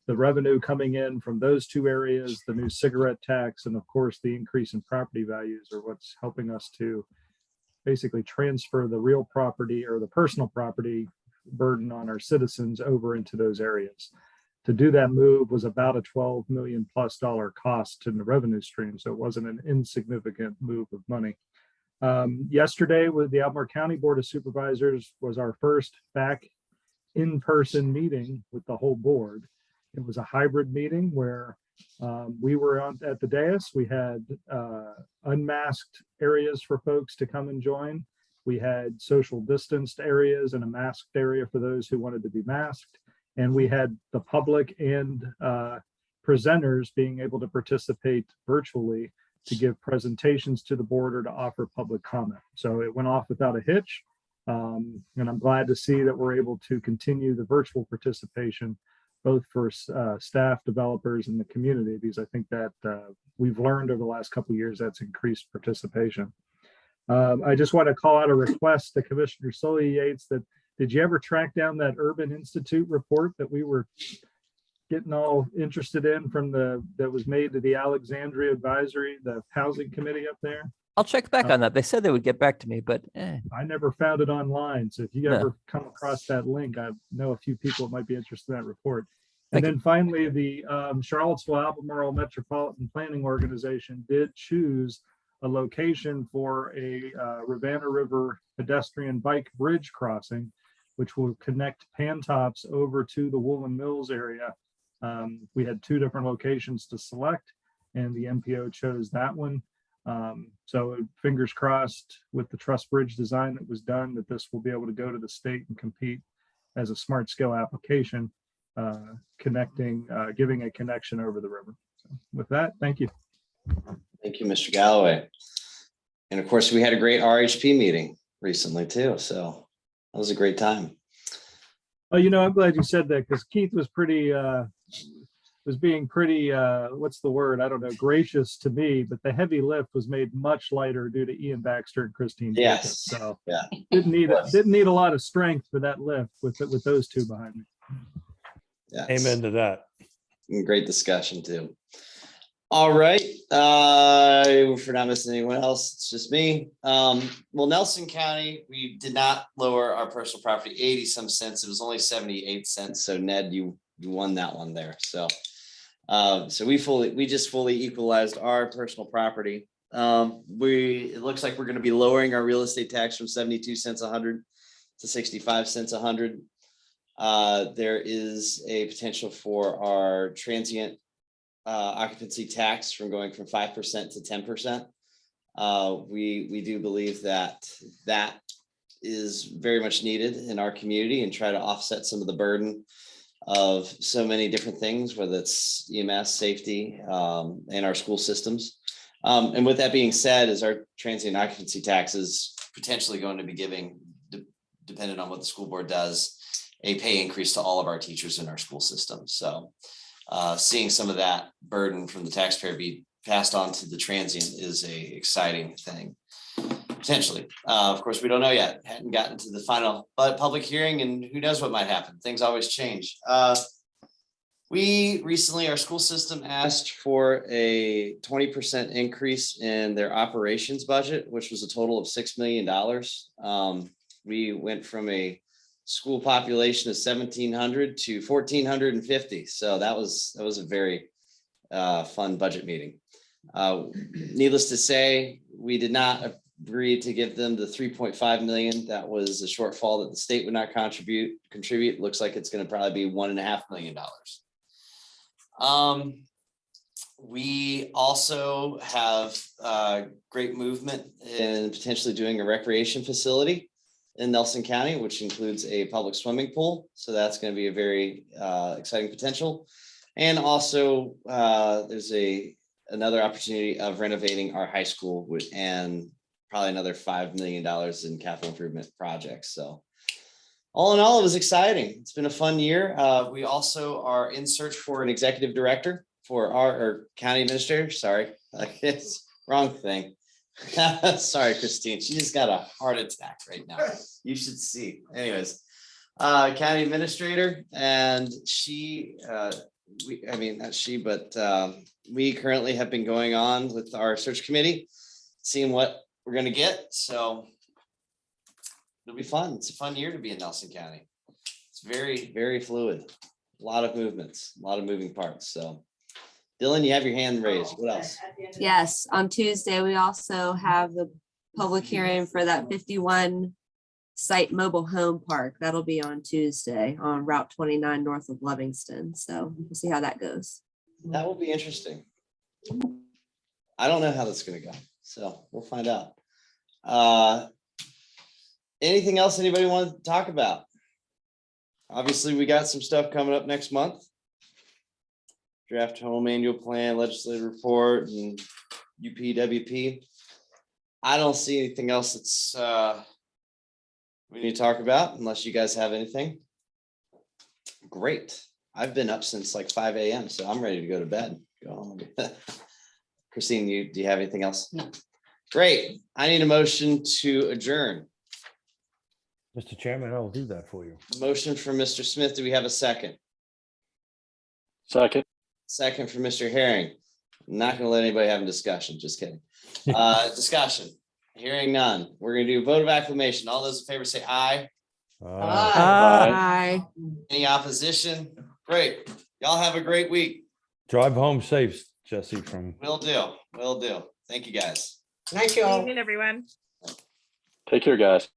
revenue coming in from those two areas, the new cigarette tax, and of course the increase in property values are what's helping us to basically transfer the real property or the personal property burden on our citizens over into those areas. To do that move was about a $12 million+ cost in the revenue stream. So it wasn't an insignificant move of money. Yesterday with the Albemarle County Board of Supervisors was our first back in-person meeting with the whole board. It was a hybrid meeting where we were at the dais. We had unmasked areas for folks to come and join. We had social distanced areas and a masked area for those who wanted to be masked. And we had the public and presenters being able to participate virtually to give presentations to the board or to offer public comment. So it went off without a hitch. And I'm glad to see that we're able to continue the virtual participation, both for staff, developers, and the community, because I think that we've learned over the last couple of years that's increased participation. I just want to call out a request to Commissioner Sully Yates that, did you ever track down that Urban Institute report that we were getting all interested in from that was made to the Alexandria Advisory, the housing committee up there? I'll check back on that. They said they would get back to me, but I never found it online. So if you ever come across that link, I know a few people that might be interested in that report. And then finally, the Charlottesville Albemarle Metropolitan Planning Organization did choose a location for a Ravenna River pedestrian bike bridge crossing, which will connect Pantops over to the Woolen Mills area. We had two different locations to select, and the MPO chose that one. So fingers crossed with the truss bridge design that was done, that this will be able to go to the state and compete as a smart scale application, giving a connection over the river. So with that, thank you. Thank you, Mr. Galloway. And of course, we had a great RHP meeting recently too. So that was a great time. Oh, I'm glad you said that, because Keith was being pretty, what's the word? I don't know, gracious to me, but the heavy lift was made much lighter due to Ian Baxter and Christine. Yes. Jacobs. So yeah, didn't need a lot of strength for that lift with those two behind me. Yeah. Amen to that. Great discussion too. All right. If we're not missing anyone else, it's just me. Well, Nelson County, we did not lower our personal property 80 some cents. It was only 78 cents. So Ned, you won that one there. So we just fully equalized our personal property. It looks like we're going to be lowering our real estate tax from 72 cents 100 to 65 cents 100. There is a potential for our transient occupancy tax from going from 5% to 10%. We do believe that is very much needed in our community and try to offset some of the burden of so many different things, whether it's EMS, safety, and our school systems. And with that being said, is our transient occupancy tax is potentially going to be giving, depending on what the school board does, a pay increase to all of our teachers in our school system. So seeing some of that burden from the taxpayer be passed on to the transient is a exciting thing, potentially. Of course, we don't know yet. Hadn't gotten to the final public hearing, and who knows what might happen. Things always change. We recently, our school system asked for a 20% increase in their operations budget, which was a total of $6 million. We went from a school population of 1,700 to 1,450. So that was a very fun budget meeting. Needless to say, we did not agreed to give them the 3.5 million. That was a shortfall that the state would not contribute. Looks like it's going to probably be $1.5 million. We also have great movement in potentially doing a recreation facility in Nelson County, which includes a public swimming pool. So that's going to be a very exciting potential. And also there's another opportunity of renovating our high school and probably another $5 million in capital improvement projects. So all in all, it was exciting. It's been a fun year. We also are in search for an executive director for our county administrator. Sorry, it's wrong thing. Sorry, Christine. She just got a heart attack right now. You should see. Anyways, county administrator, and she, not she, but we currently have been going on with our search committee, seeing what we're going to get. So it'll be fun. It's a fun year to be in Nelson County. It's very, very fluid. A lot of movements, a lot of moving parts. So Dylan, you have your hand raised. What else? Yes, on Tuesday, we also have the public hearing for that 51 site mobile home park. That'll be on Tuesday on Route 29 north of Livingston. So we'll see how that goes. That will be interesting. I don't know how that's going to go. So we'll find out. Anything else anybody want to talk about? Obviously, we got some stuff coming up next month. Draft home annual plan, legislative report, and UPWP. I don't see anything else that's we need to talk about unless you guys have anything. Great. I've been up since like 5 a.m. so I'm ready to go to bed. Go home. Christine, do you have anything else? No. Great. I need a motion to adjourn. Mr. Chairman, I'll do that for you. Motion from Mr. Smith. Do we have a second? Second. Second from Mr. Herring. I'm not going to let anybody have a discussion. Just kidding. Discussion. Hearing none. We're going to do a vote of acclamation. All those in favor say aye. Aye. Any opposition? Great. Y'all have a great week. Drive home safe, Jesse, from. Will do. Will do. Thank you, guys. Night, Good y'all. evening, everyone. Take care, guys.